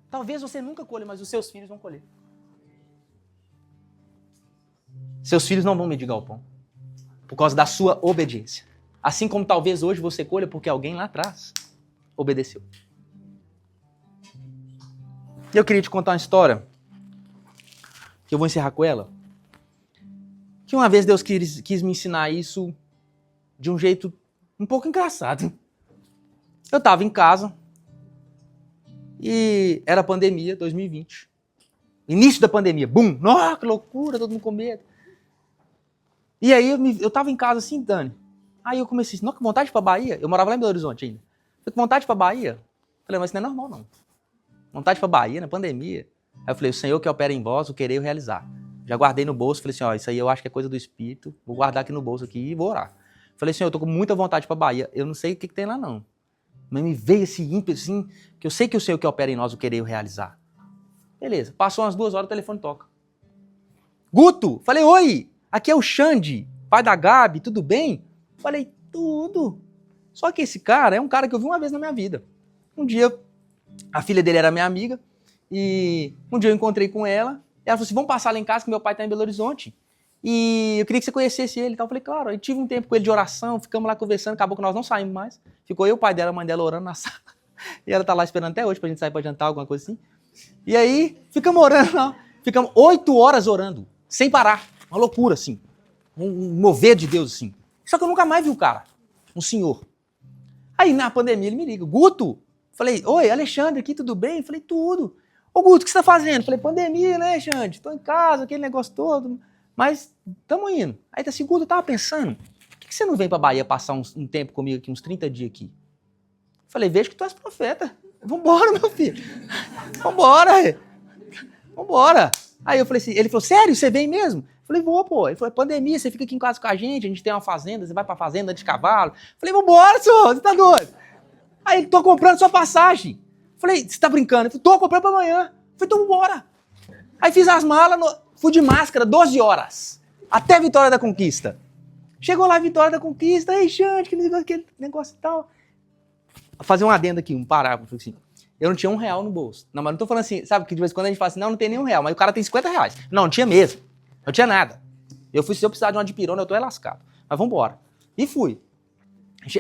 Talvez você nunca colha, mas os seus filhos vão colher. Seus filhos não vão mendigar o pão. Por causa da sua obediência. Assim como talvez hoje você colha porque alguém lá atrás obedeceu. E eu queria te contar uma história, que eu vou encerrar com ela. Que uma vez Deus quis me ensinar isso de um jeito um pouco engraçado. Eu estava em casa e era pandemia, 2020. Início da pandemia, bum! Nossa, que loucura, todo mundo com medo. E aí eu tava em casa assim, Dani. Aí eu comecei, nossa, que vontade de ir pra Bahia. Eu morava lá em Belo Horizonte ainda. Eu com vontade de ir pra Bahia. Falei, mas isso não é normal, não. Vontade de ir pra Bahia, na pandemia. Aí eu falei, o Senhor que opera em vós, o querer e o realizar. Já guardei no bolso, falei assim, ó, isso aí eu acho que é coisa do Espírito. Vou guardar aqui no bolso aqui e vou orar. Falei, Senhor, eu tô com muita vontade de ir pra Bahia. Eu não sei o que tem lá, não. Mas me veio esse ímpeto, assim, que eu sei que o Senhor que opera em nós, o querer e o realizar. Beleza, passou umas 2 horas, o telefone toca. Guto, falei, oi, aqui é o Xande, pai da Gabi, tudo bem? Falei, tudo. Só que esse cara é um cara que eu vi uma vez na minha vida. Um dia, a filha dele era minha amiga, e um dia eu encontrei com ela, ela falou assim, vamos passar lá em casa que meu pai tá em Belo Horizonte. E eu queria que você conhecesse ele e tal. Eu falei, claro. Aí tive um tempo com ele de oração, ficamos lá conversando, acabou que nós não saímos mais. Ficou eu, o pai dela, a mãe dela orando na sala. E ela tá lá esperando até hoje pra gente sair pra jantar, alguma coisa assim. E aí, ficamos orando lá. Ficamos 8 horas orando, sem parar. Uma loucura, assim. Um mover de Deus, assim. Só que eu nunca mais vi o cara, um senhor. Aí, na pandemia, ele me liga. Guto? Falei, oi, Alexandre aqui, tudo bem? Falei, tudo. Ô, Guto, o que você tá fazendo? Falei, pandemia, né, Alexandre? Tô em casa, aquele negócio todo. Mas, tamo indo. Aí tá assim, Guto, eu tava pensando, por que você não vem pra Bahia passar um tempo comigo aqui, uns 30 dias aqui? Falei, vejo que tu és profeta. Vambora, meu filho. Vambora. Vambora. Aí eu falei assim, ele falou, sério, você vem mesmo? Falei, vou, pô. Ele falou, pandemia, você fica aqui em casa com a gente tem uma fazenda, você vai pra fazenda de cavalo. Falei, vambora, senhor, você tá doido? Aí ele, tô comprando sua passagem. Falei, você tá brincando? Ele falou, tô comprando pra amanhã. Falei, então vambora. Aí fiz as malas, fui de máscara 12 horas, até Vitória da Conquista. Chegou lá, Vitória da Conquista, ei, Xande, aquele negócio e tal. Vou fazer um adendo aqui, um parágrafo, assim. Eu não tinha R$1 no bolso. Não, mas não tô falando assim, sabe, que de vez em quando a gente fala assim, não tem nem R$1, mas o cara tem R$50. Não tinha mesmo. Não tinha nada. Eu fui, se eu precisar de uma dipirona, eu tô lascado. Mas vambora. E fui.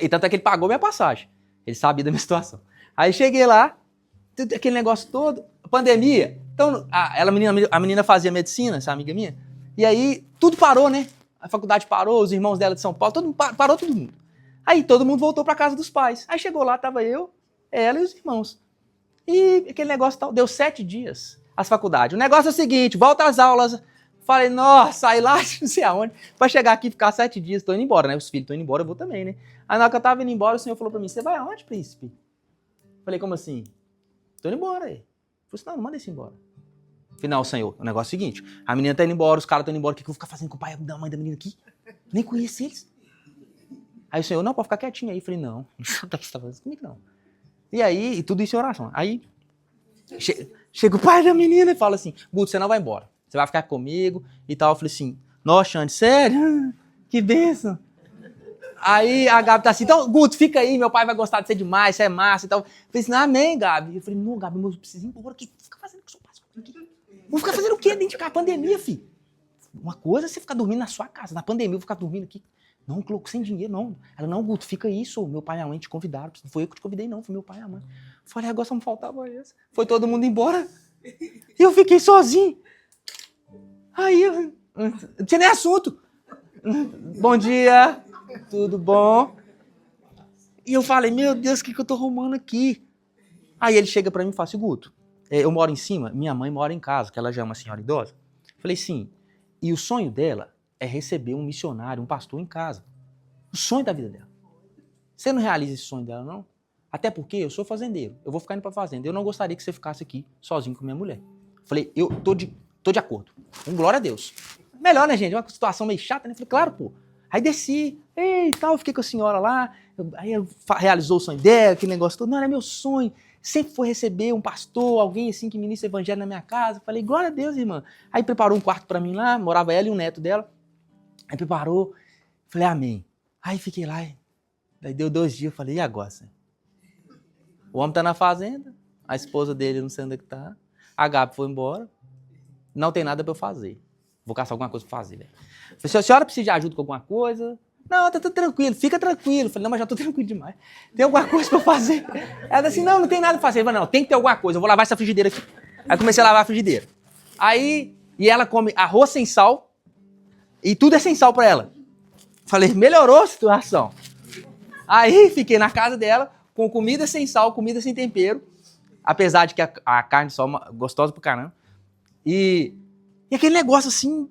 E tanto é que ele pagou minha passagem. Ele sabia da minha situação. Aí cheguei lá, aquele negócio todo, pandemia. Então, a menina fazia medicina, essa amiga minha, e aí tudo parou, né? A faculdade parou, os irmãos dela de São Paulo, parou todo mundo. Aí todo mundo voltou pra casa dos pais. Aí chegou lá, tava eu, ela e os irmãos. E aquele negócio tal, deu 7 dias, as faculdades. O negócio é o seguinte, volta às aulas. Falei, nossa, saí lá, não sei aonde, pra chegar aqui e ficar 7 dias, tô indo embora, né? Os filhos estão indo embora, eu vou também, né? Aí na hora que eu tava indo embora, o senhor falou pra mim, você vai aonde, príncipe? Falei, como assim? Tô indo embora aí. Falei assim, não manda isso embora. Falei, não, senhor, o negócio é o seguinte, a menina tá indo embora, os caras estão indo embora, o que eu vou ficar fazendo com o pai da mãe da menina aqui? Nem conheço eles. Aí o senhor, não, pode ficar quietinho aí. Falei, não, você tá fazendo isso comigo, não. E aí, e tudo isso em oração. Aí, chega o pai da menina e fala assim, Guto, você não vai embora. Você vai ficar comigo e tal. Eu falei assim, nossa, Xande, sério? Que bênção. Aí a Gabi tá assim, então, Guto, fica aí, meu pai vai gostar de você demais, você é massa e tal. Eu falei assim, amém, Gabi. Eu falei, não, Gabi, eu preciso ir embora. O que fica fazendo com o seu pai? Vou ficar fazendo o quê dentro de casa? Pandemia, filho. Uma coisa é você ficar dormindo na sua casa. Na pandemia, eu vou ficar dormindo aqui. Não, louco, sem dinheiro, não. Ela, não, Guto, fica aí, sou. Meu pai e a mãe te convidaram. Não foi eu que te convidei, não. Foi meu pai e a mãe. Eu falei, agora só me faltava isso. Foi todo mundo embora. E eu fiquei sozinho. Aí eu não tinha nem assunto. Bom dia, tudo bom? E eu falei, meu Deus, o que eu tô arrumando aqui? Aí ele chega pra mim e fala assim, Guto, eu moro em cima, minha mãe mora em casa, que ela já é uma senhora idosa. Falei, sim, e o sonho dela é receber um missionário, um pastor em casa. O sonho da vida dela. Você não realiza esse sonho dela, não? Até porque eu sou fazendeiro, eu vou ficar indo pra fazenda. Eu não gostaria que você ficasse aqui sozinho com minha mulher. Falei, eu tô de acordo. Glória a Deus. Melhor, né, gente? Uma situação meio chata, né? Falei, claro, pô. Aí desci, e tal, fiquei com a senhora lá. Aí realizou o sonho dela, aquele negócio todo. Não, era meu sonho. Sempre foi receber um pastor, alguém assim que ministra evangelho na minha casa. Falei, glória a Deus, irmã. Aí preparou um quarto pra mim lá, morava ela e o neto dela. Aí preparou. Falei, amém. Aí fiquei lá. Aí deu 2 dias, eu falei, e agora, Senhor? O homem tá na fazenda, a esposa dele não sei onde é que tá. A Gabi foi embora. Não tem nada pra eu fazer. Vou caçar alguma coisa pra fazer, velho. Falei, a senhora precisa de ajuda com alguma coisa? Não, tá tudo tranquilo, fica tranquilo. Falei, não, mas já tô tranquilo demais. Tem alguma coisa pra eu fazer? Ela disse assim, não tem nada pra fazer. Eu falei, não, tem que ter alguma coisa, eu vou lavar essa frigideira aqui. Aí comecei a lavar a frigideira. Aí, e ela come arroz sem sal, e tudo é sem sal pra ela. Falei, melhorou a situação. Aí, fiquei na casa dela, com comida sem sal, comida sem tempero, apesar de que a carne só é gostosa pro caramba. E aquele negócio assim,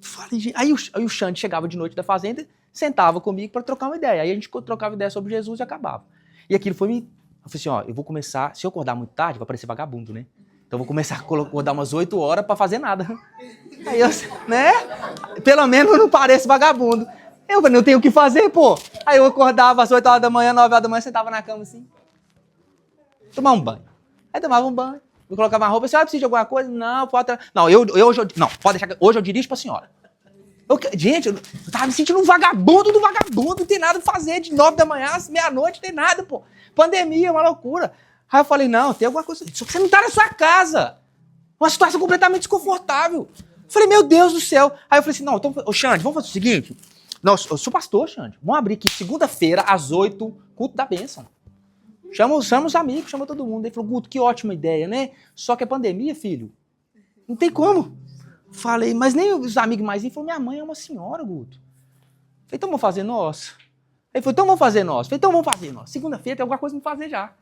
falei, aí o Xande chegava de noite da fazenda, sentava comigo para trocar uma ideia. Aí a gente trocava ideia sobre Jesus e acabava. E aquilo foi me... Eu falei assim, ó, eu vou começar, se eu acordar muito tarde, vai parecer vagabundo, né? Então eu vou começar a acordar umas 8 horas para fazer nada. Aí eu, né? Pelo menos eu não pareço vagabundo. Eu não tenho o que fazer, pô. Aí eu acordava às 8 horas da manhã, 9 horas da manhã, sentava na cama assim. Tomar um banho. Aí tomava um banho. Eu colocava uma roupa, a senhora precisa de alguma coisa? Não, pode... Não, não, pode deixar, hoje eu dirijo pra senhora. Gente, eu tava me sentindo um vagabundo do vagabundo, não tem nada pra fazer de 9 da manhã às meia-noite, não tem nada, pô. Pandemia, uma loucura. Aí eu falei, não, tem alguma coisa, só que você não tá na sua casa. Uma situação completamente desconfortável. Falei, meu Deus do céu. Aí eu falei assim, não, então, ô Xande, vamos fazer o seguinte. Não, eu sou pastor, Xande. Vamos abrir aqui segunda-feira, às 8, culto da bênção. Chama os amigos, chama todo mundo. Ele falou, Guto, que ótima ideia, né? Só que é pandemia, filho. Não tem como. Falei, mas nem os amigos mais. Ele falou, minha mãe é uma senhora, Guto. Falei, então vamos fazer nós. Ele falou, então vamos fazer nós. Falei, então vamos fazer nós. Segunda-feira tem alguma coisa pra fazer já.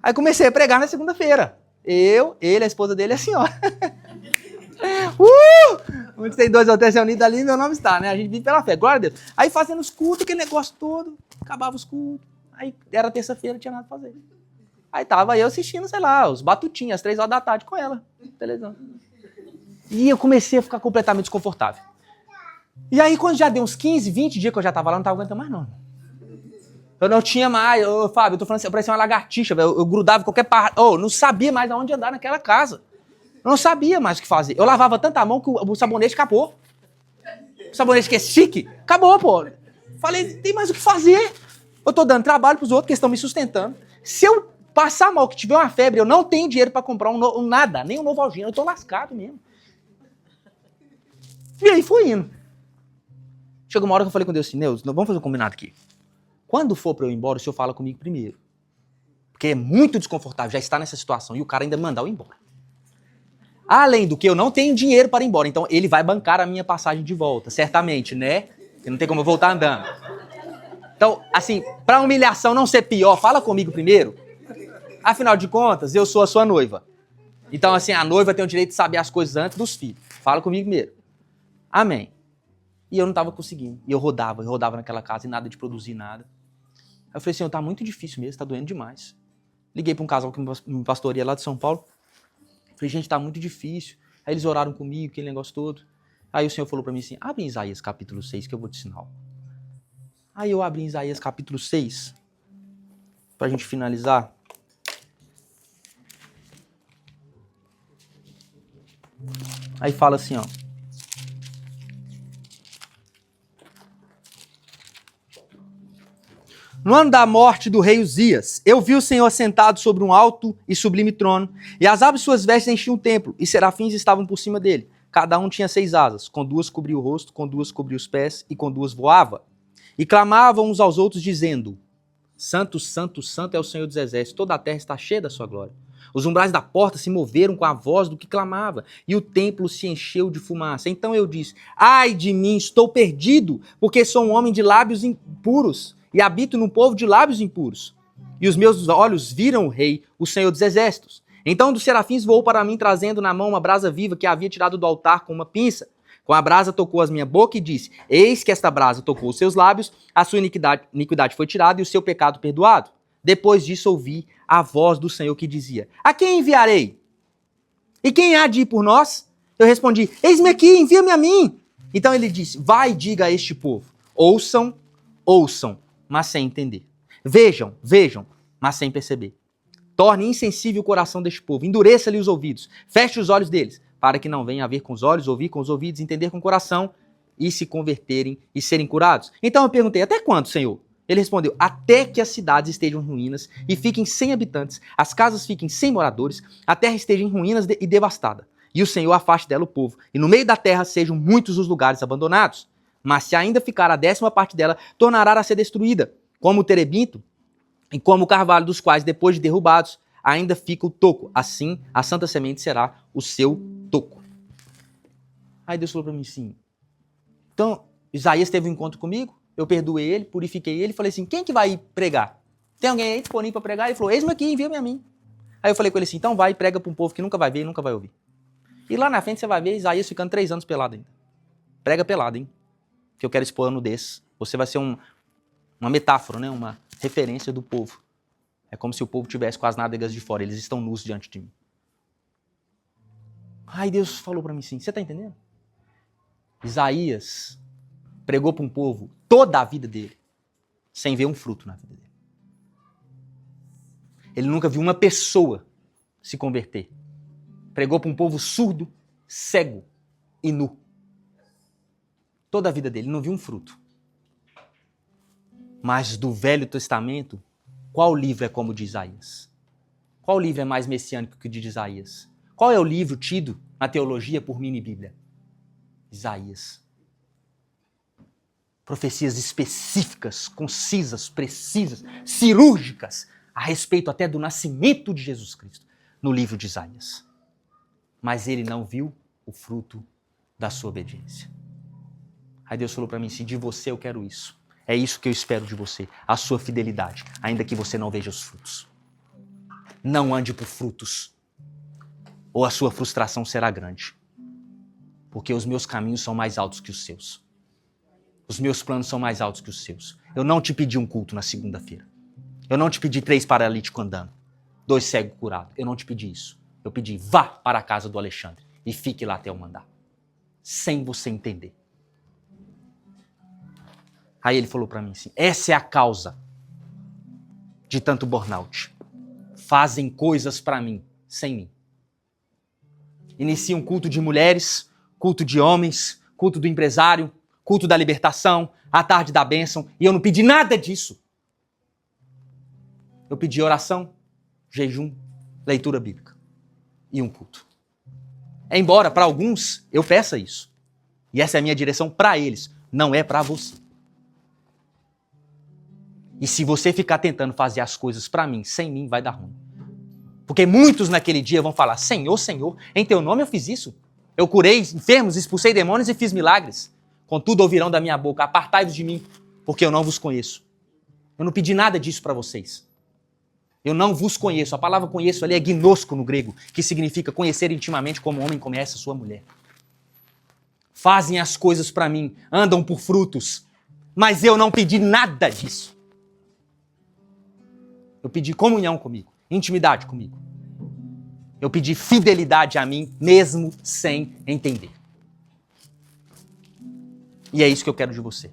Aí comecei a pregar na segunda-feira. Eu, ele, a esposa dele e a senhora. Onde tem 2 ou 3 reunidos ali, meu nome está, né? A gente vive pela fé, glória a Deus. Aí fazendo os cultos, aquele negócio todo, acabava os cultos. Aí era terça-feira, não tinha nada pra fazer. Aí tava eu assistindo, sei lá, os batutinhos, às 3 horas da tarde com ela. Televisão. E eu comecei a ficar completamente desconfortável. E aí, quando já deu uns 15, 20 dias que eu já tava lá, não tava aguentando mais, não. Eu não tinha mais, Fábio, eu tô falando assim, eu parecia uma lagartixa, velho. Eu grudava em qualquer parte. Não sabia mais aonde andar naquela casa. Eu não sabia mais o que fazer. Eu lavava tanta mão que o sabonete acabou. O sabonete que é chique, acabou, pô. Falei, tem mais o que fazer. Eu tô dando trabalho pros outros que estão me sustentando. Se eu passar mal, que tiver uma febre, eu não tenho dinheiro pra comprar nada, nem um Novalgina. Eu tô lascado mesmo. E aí foi indo. Chegou uma hora que eu falei com Deus assim, Deus, vamos fazer um combinado aqui. Quando for pra eu ir embora, o senhor fala comigo primeiro. Porque é muito desconfortável já estar nessa situação e o cara ainda mandar eu ir embora. Além do que eu não tenho dinheiro para ir embora, então ele vai bancar a minha passagem de volta, certamente, né? Porque não tem como eu voltar andando. Então, assim, pra humilhação não ser pior, fala comigo primeiro. Afinal de contas, eu sou a sua noiva. Então, assim, a noiva tem o direito de saber as coisas antes dos filhos. Fala comigo primeiro. Amém. E eu não tava conseguindo. E eu rodava naquela casa e nada de produzir nada. Aí eu falei assim, tá muito difícil mesmo, tá doendo demais. Liguei pra um casal que me pastoreia lá de São Paulo. Falei, gente, tá muito difícil. Aí eles oraram comigo, aquele negócio todo. Aí o Senhor falou pra mim assim, abre em Isaías capítulo 6 que eu vou te ensinar. Aí eu abri em Isaías capítulo 6, pra gente finalizar. Aí fala assim, ó. No ano da morte do rei Uzias, eu vi o Senhor sentado sobre um alto e sublime trono, e as abas de suas vestes enchiam o templo, e serafins estavam por cima dele. Cada um tinha 6 asas, com 2 cobria o rosto, com 2 cobria os pés, e com 2 voava. E clamavam uns aos outros, dizendo, Santo, Santo, Santo é o Senhor dos Exércitos, toda a terra está cheia da sua glória. Os umbrais da porta se moveram com a voz do que clamava, e o templo se encheu de fumaça. Então eu disse, ai de mim, estou perdido, porque sou um homem de lábios impuros, e habito num povo de lábios impuros. E os meus olhos viram o rei, o Senhor dos Exércitos. Então um dos serafins voou para mim, trazendo na mão uma brasa viva que havia tirado do altar com uma pinça. Com a brasa tocou as minha boca e disse, eis que esta brasa tocou os seus lábios, a sua iniquidade foi tirada e o seu pecado perdoado. Depois disso ouvi a voz do Senhor que dizia, a quem enviarei? E quem há de ir por nós? Eu respondi, eis-me aqui, envia-me a mim. Então ele disse, vai e diga a este povo, ouçam, mas sem entender. Vejam, mas sem perceber. Torne insensível o coração deste povo, endureça-lhe os ouvidos, feche os olhos deles, para que não venham a ver com os olhos, ouvir com os ouvidos, entender com o coração e se converterem e serem curados. Então eu perguntei, até quando, Senhor? Ele respondeu, até que as cidades estejam em ruínas e fiquem sem habitantes, as casas fiquem sem moradores, a terra esteja em ruínas e devastada. E o Senhor afaste dela o povo, e no meio da terra sejam muitos os lugares abandonados. Mas se ainda ficar a 10ª parte dela, tornará a ser destruída, como o terebinto e como o carvalho, dos quais, depois de derrubados, ainda fica o toco. Assim, a santa semente será o seu toco. Aí Deus falou para mim assim, então, Isaías teve um encontro comigo, eu perdoei ele, purifiquei ele, falei assim, quem que vai pregar? Tem alguém aí disponível para pregar? Ele falou, eis-me aqui, envia-me a mim. Aí eu falei com ele assim, então vai e prega para um povo que nunca vai ver e nunca vai ouvir. E lá na frente você vai ver Isaías ficando 3 anos pelado ainda. Prega pelado, hein? Que eu quero expor a nudez. Você vai ser uma metáfora, né? Uma referência do povo. É como se o povo tivesse com as nádegas de fora. Eles estão nus diante de mim. Aí Deus falou para mim assim, você tá entendendo? Isaías pregou para um povo toda a vida dele, sem ver um fruto na vida dele. Ele nunca viu uma pessoa se converter. Pregou para um povo surdo, cego e nu. Toda a vida dele, não viu um fruto. Mas do Velho Testamento, qual livro é como o de Isaías? Qual livro é mais messiânico que o de Isaías? Qual é o livro tido na teologia por mini Bíblia? Isaías. Profecias específicas, concisas, precisas, cirúrgicas, a respeito até do nascimento de Jesus Cristo, no livro de Isaías. Mas ele não viu o fruto da sua obediência. Aí Deus falou para mim assim, de você eu quero isso. É isso que eu espero de você, a sua fidelidade, ainda que você não veja os frutos. Não ande por frutos, ou a sua frustração será grande. Porque os meus caminhos são mais altos que os seus. Os meus planos são mais altos que os seus. Eu não te pedi um culto na segunda-feira. Eu não te pedi 3 paralíticos andando, 2 cegos curados. Eu não te pedi isso. Eu pedi, vá para a casa do Alexandre e fique lá até eu mandar. Sem você entender. Aí ele falou para mim assim, essa é a causa de tanto burnout. Fazem coisas para mim, sem mim. Iniciam culto de mulheres, culto de homens, culto do empresário, culto da libertação, a tarde da bênção, e eu não pedi nada disso. Eu pedi oração, jejum, leitura bíblica e um culto. Embora para alguns eu peça isso, e essa é a minha direção para eles, não é para você. E se você ficar tentando fazer as coisas para mim, sem mim, vai dar ruim. Porque muitos naquele dia vão falar, Senhor, Senhor, em teu nome eu fiz isso. Eu curei enfermos, expulsei demônios e fiz milagres. Contudo, ouvirão da minha boca, apartai-vos de mim, porque eu não vos conheço. Eu não pedi nada disso para vocês. Eu não vos conheço. A palavra conheço ali é gnosko no grego, que significa conhecer intimamente como o homem conhece a sua mulher. Fazem as coisas para mim, andam por frutos, mas eu não pedi nada disso. Eu pedi comunhão comigo, intimidade comigo. Eu pedi fidelidade a mim, mesmo sem entender. E é isso que eu quero de você.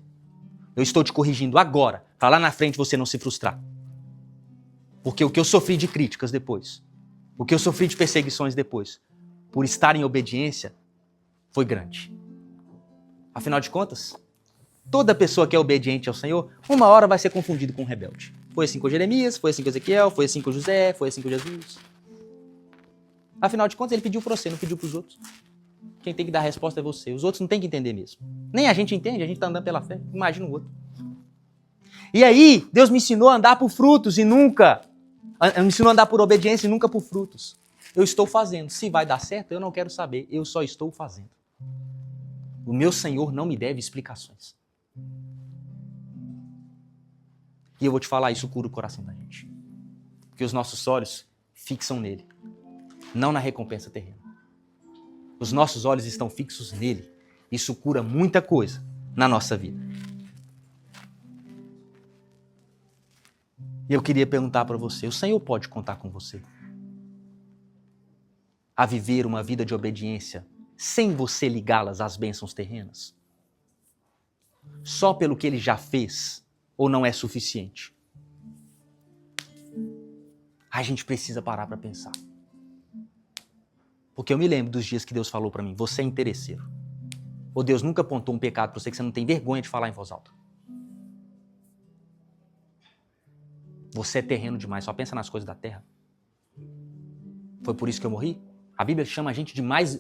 Eu estou te corrigindo agora, para lá na frente você não se frustrar. Porque o que eu sofri de críticas depois, o que eu sofri de perseguições depois, por estar em obediência, foi grande. Afinal de contas, toda pessoa que é obediente ao Senhor, uma hora vai ser confundido com um rebelde. Foi assim com Jeremias, foi assim com Ezequiel, foi assim com José, foi assim com Jesus. Afinal de contas, ele pediu para você, não pediu para os outros. Quem tem que dar a resposta é você. Os outros não tem que entender mesmo. Nem a gente entende, a gente está andando pela fé. Imagina o outro. E aí, Deus me ensinou a andar por frutos e nunca... Me ensinou a andar por obediência e nunca por frutos. Eu estou fazendo. Se vai dar certo, eu não quero saber. Eu só estou fazendo. O meu Senhor não me deve explicações. E eu vou te falar, isso cura o coração da gente. Porque os nossos olhos fixam nele, não na recompensa terrena. Os nossos olhos estão fixos nele. Isso cura muita coisa na nossa vida. E eu queria perguntar para você, o Senhor pode contar com você a viver uma vida de obediência sem você ligá-las às bênçãos terrenas? Só pelo que ele já fez ou não é suficiente? A gente precisa parar para pensar. Porque eu me lembro dos dias que Deus falou para mim, você é interesseiro. Ou Deus nunca apontou um pecado para você que você não tem vergonha de falar em voz alta. Você é terreno demais, só pensa nas coisas da terra. Foi por isso que eu morri? A Bíblia chama a gente de mais...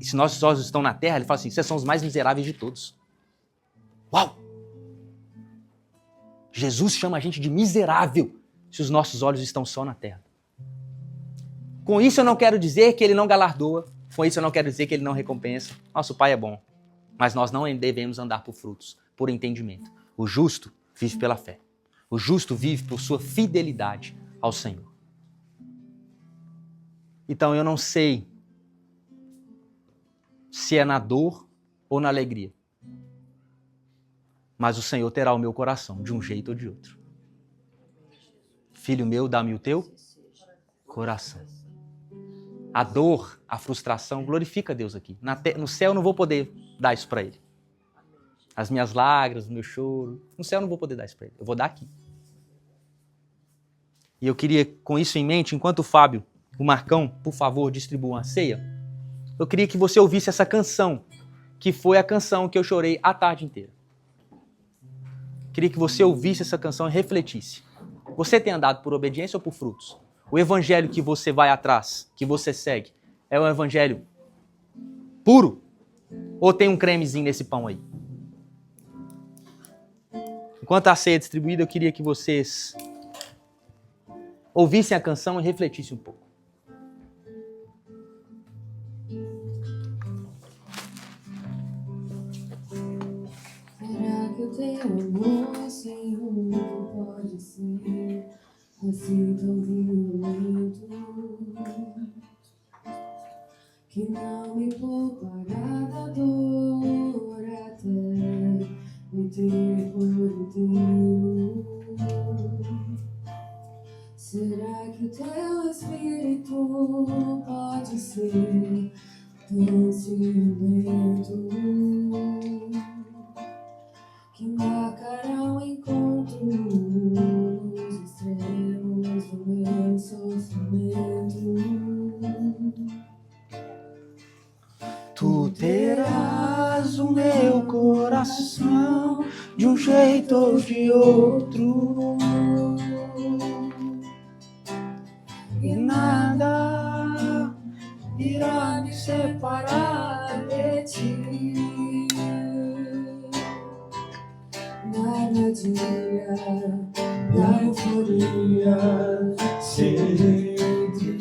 Se nossos olhos estão na terra, ele fala assim, vocês são os mais miseráveis de todos. Uau! Jesus chama a gente de miserável se os nossos olhos estão só na terra. Com isso eu não quero dizer que ele não galardoa, com isso eu não quero dizer que ele não recompensa. Nosso Pai é bom, mas nós não devemos andar por frutos, por entendimento. O justo vive pela fé. O justo vive por sua fidelidade ao Senhor. Então eu não sei se é na dor ou na alegria, mas o Senhor terá o meu coração, de um jeito ou de outro. Filho meu, dá-me o teu coração. A dor, a frustração, glorifica a Deus aqui. No céu eu não vou poder dar isso para Ele. As minhas lágrimas, o meu choro, no céu eu não vou poder dar isso para Ele. Eu vou dar aqui. E eu queria, com isso em mente, enquanto o Fábio, o Marcão, por favor, distribuam a ceia, eu queria que você ouvisse essa canção, que foi a canção que eu chorei a tarde inteira. Queria que você ouvisse essa canção e refletisse. Você tem andado por obediência ou por frutos? O evangelho que você vai atrás, que você segue, É um evangelho puro? Ou tem um cremezinho nesse pão aí? Enquanto a ceia é distribuída, eu queria que vocês ouvissem a canção e refletissem um pouco. Será que o teu amor, Senhor, pode ser assim tão violento, que não me poupará da dor até me ter por inteiro? Será que o teu Espírito pode ser tão ciumento, que marcará o encontro nos extremos do meu sofrimento? Tu terás o meu coração de um jeito ou de outro, e nada irá me separar de ti. Na armadilha da euforia, serei teu.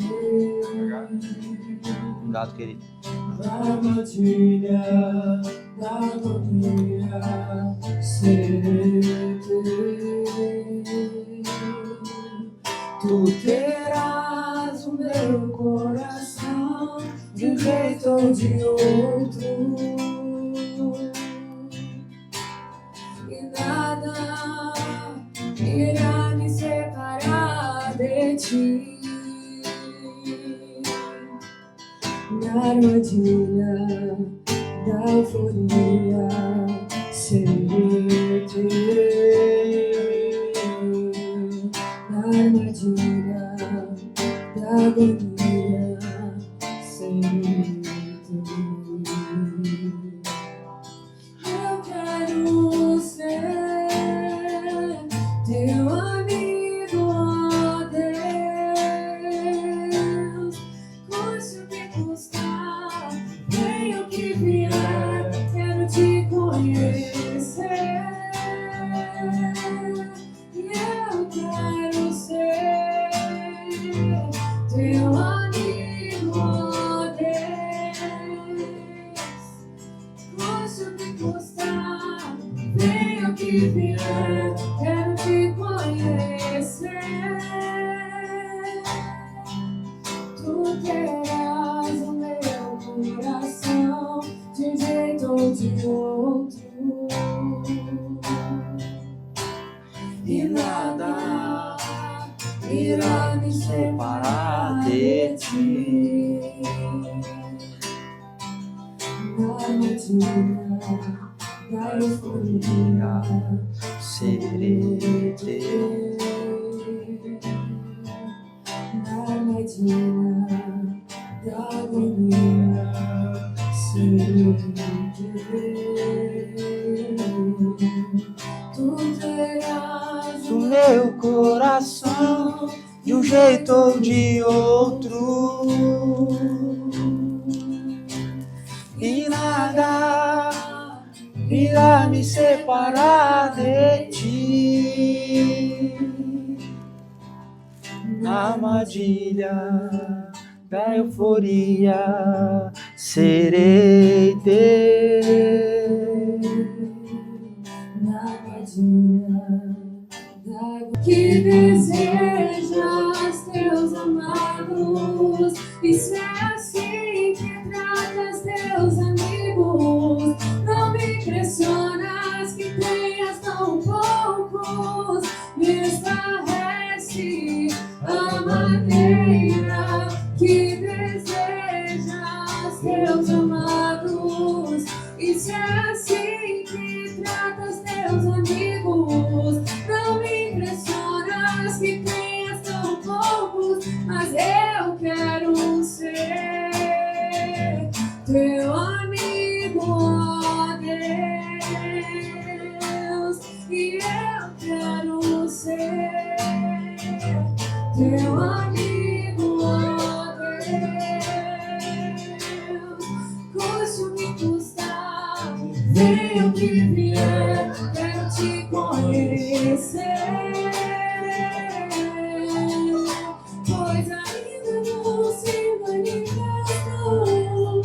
Obrigado, querido. Na armadilha da agonia, serei teu. Tu terás o meu coração de um jeito ou de outro, e nada irá me separar de ti. Na armadilha da euforia, serei teu. Na armadilha da agonia, serei teu. Eu quero ser teu amigo, ó Deus. Custe o que custar, venha o que vier, quero te conhecer. E eu quero ser teu amigo, ó Deus. Custe o que custar, venha o que vier, quero te conhecer. Tu terás o meu coração de um jeito ou de outro, e nada irá me separar de ti. Na armadilha da euforia, Serei teu. na armadilha da agonia, serei teu. Tu terás Do meu coração de um jeito ou de outro, e nada irá me separar de ti. Na armadilha da euforia, serei teu. na armadilha da que desejas teus amados, e se é assim que tratas teus amigos, não me impressionas que tenhas tão poucos, me estarrece a maneira que desejas teus amados, e se é assim que tratas teus amigos, não me impressionas que tenhas tão poucos, mas eu quero ser teu amigo, ó Deus, e eu quero ser teu amigo, ó Deus. custe o que custar, venha o que vier, quero te conhecer. Pois ainda não se manifestou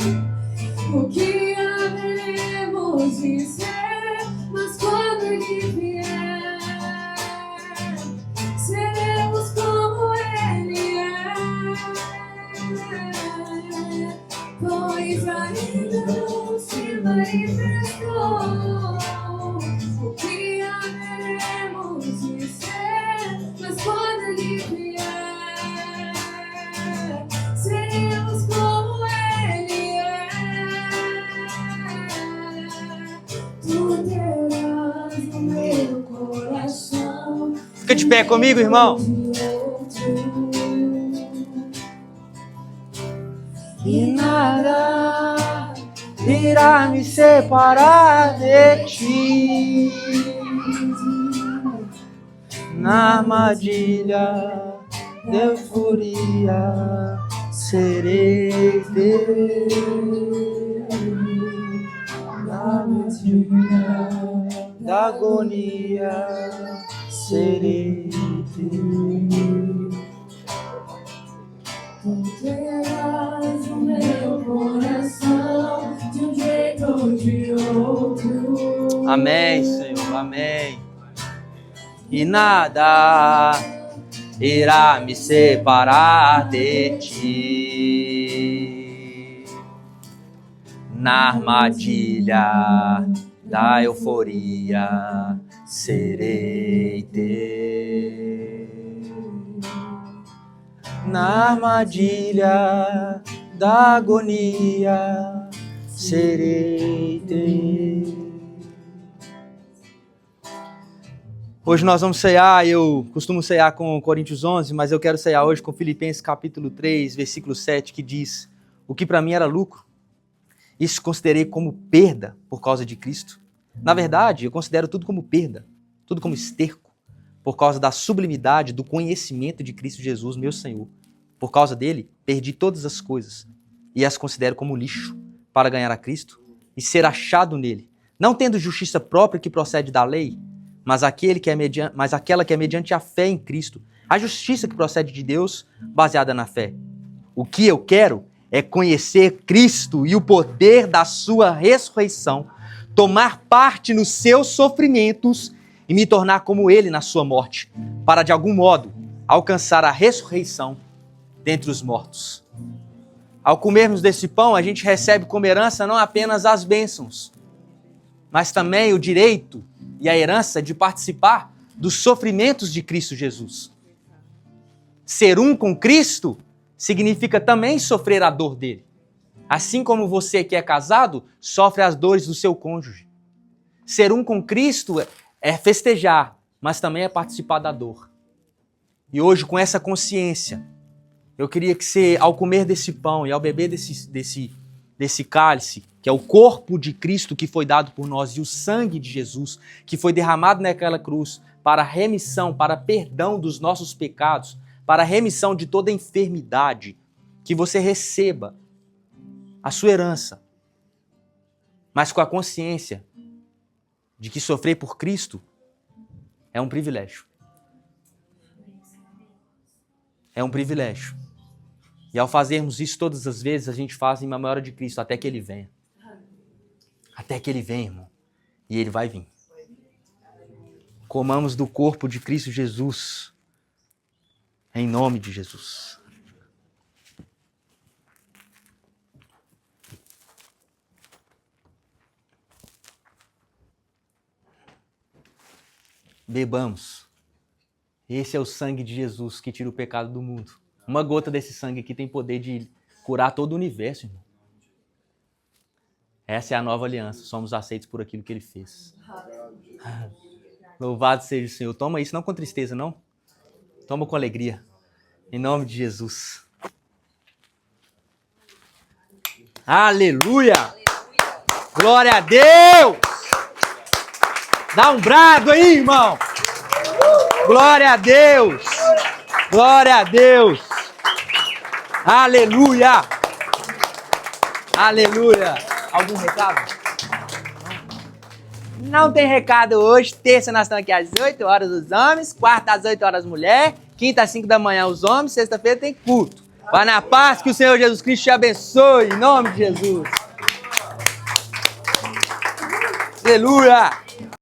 o que haveremos de ser, mas quando ele vier, seremos como ele é. Pois ainda não se manifestou o que haveremos de ser, mas quando ele vier, seremos como ele é. Tu terás no meu coração. Fica de pé comigo, irmão. E nada irá me separar de ti. Na armadilha da euforia serei teu. Na armadilha da agonia serei teu. Tu terás no meu coração de um jeito ou de outro. Amém, Senhor, amém. E nada irá me separar de ti. Na armadilha da euforia serei teu. Na armadilha da agonia serei teu. Hoje nós vamos cear, eu costumo cear com Coríntios 11, mas eu quero cear hoje com Filipenses capítulo 3, versículo 7, que diz: o que para mim era lucro, isso considerei como perda por causa de Cristo. Na verdade, eu considero tudo como perda, tudo como esterco, por causa da sublimidade do conhecimento de Cristo Jesus, meu Senhor. Por causa dele, perdi todas as coisas e as considero como lixo para ganhar a Cristo e ser achado nele, não tendo justiça própria que procede da lei, mas aquela que é mediante a fé em Cristo, a justiça que procede de Deus, baseada na fé. O que eu quero é conhecer Cristo e o poder da sua ressurreição, tomar parte nos seus sofrimentos e me tornar como ele na sua morte, para de algum modo alcançar a ressurreição dentre os mortos. Ao comermos desse pão, a gente recebe como herança não apenas as bênçãos, mas também o direito e a herança de participar dos sofrimentos de Cristo Jesus. Ser um com Cristo significa também sofrer a dor dele. Assim como você que é casado sofre as dores do seu cônjuge. Ser um com Cristo é festejar, mas também é participar da dor. E hoje, com essa consciência, eu queria que você, ao comer desse pão e ao beber desse cálice, que é o corpo de Cristo que foi dado por nós e o sangue de Jesus que foi derramado naquela cruz para remissão, para perdão dos nossos pecados, para remissão de toda enfermidade, que você receba a sua herança, mas com a consciência de que sofrer por Cristo é um privilégio. É um privilégio. E ao fazermos isso todas as vezes, a gente faz em memória de Cristo, até que Ele venha. Até que Ele venha, irmão. E Ele vai vir. Comamos do corpo de Cristo Jesus, em nome de Jesus. Bebamos. Esse é o sangue de Jesus que tira o pecado do mundo. Uma gota desse sangue aqui tem poder de curar todo o universo, irmão. Essa é a nova aliança. Somos aceitos por aquilo que Ele fez. Louvado seja o Senhor. Toma isso não com tristeza, não. Toma com alegria. Em nome de Jesus. Aleluia! Glória a Deus! Dá um brado aí, irmão! Glória a Deus! Glória a Deus! Aleluia! Aleluia. Algum recado? Não tem recado hoje. Terça nós estamos aqui às 8 horas os homens, quarta às 8 horas mulher, quinta às 5 da manhã os homens, sexta-feira tem culto. Vai na paz, que o Senhor Jesus Cristo te abençoe, em nome de Jesus. Aleluia.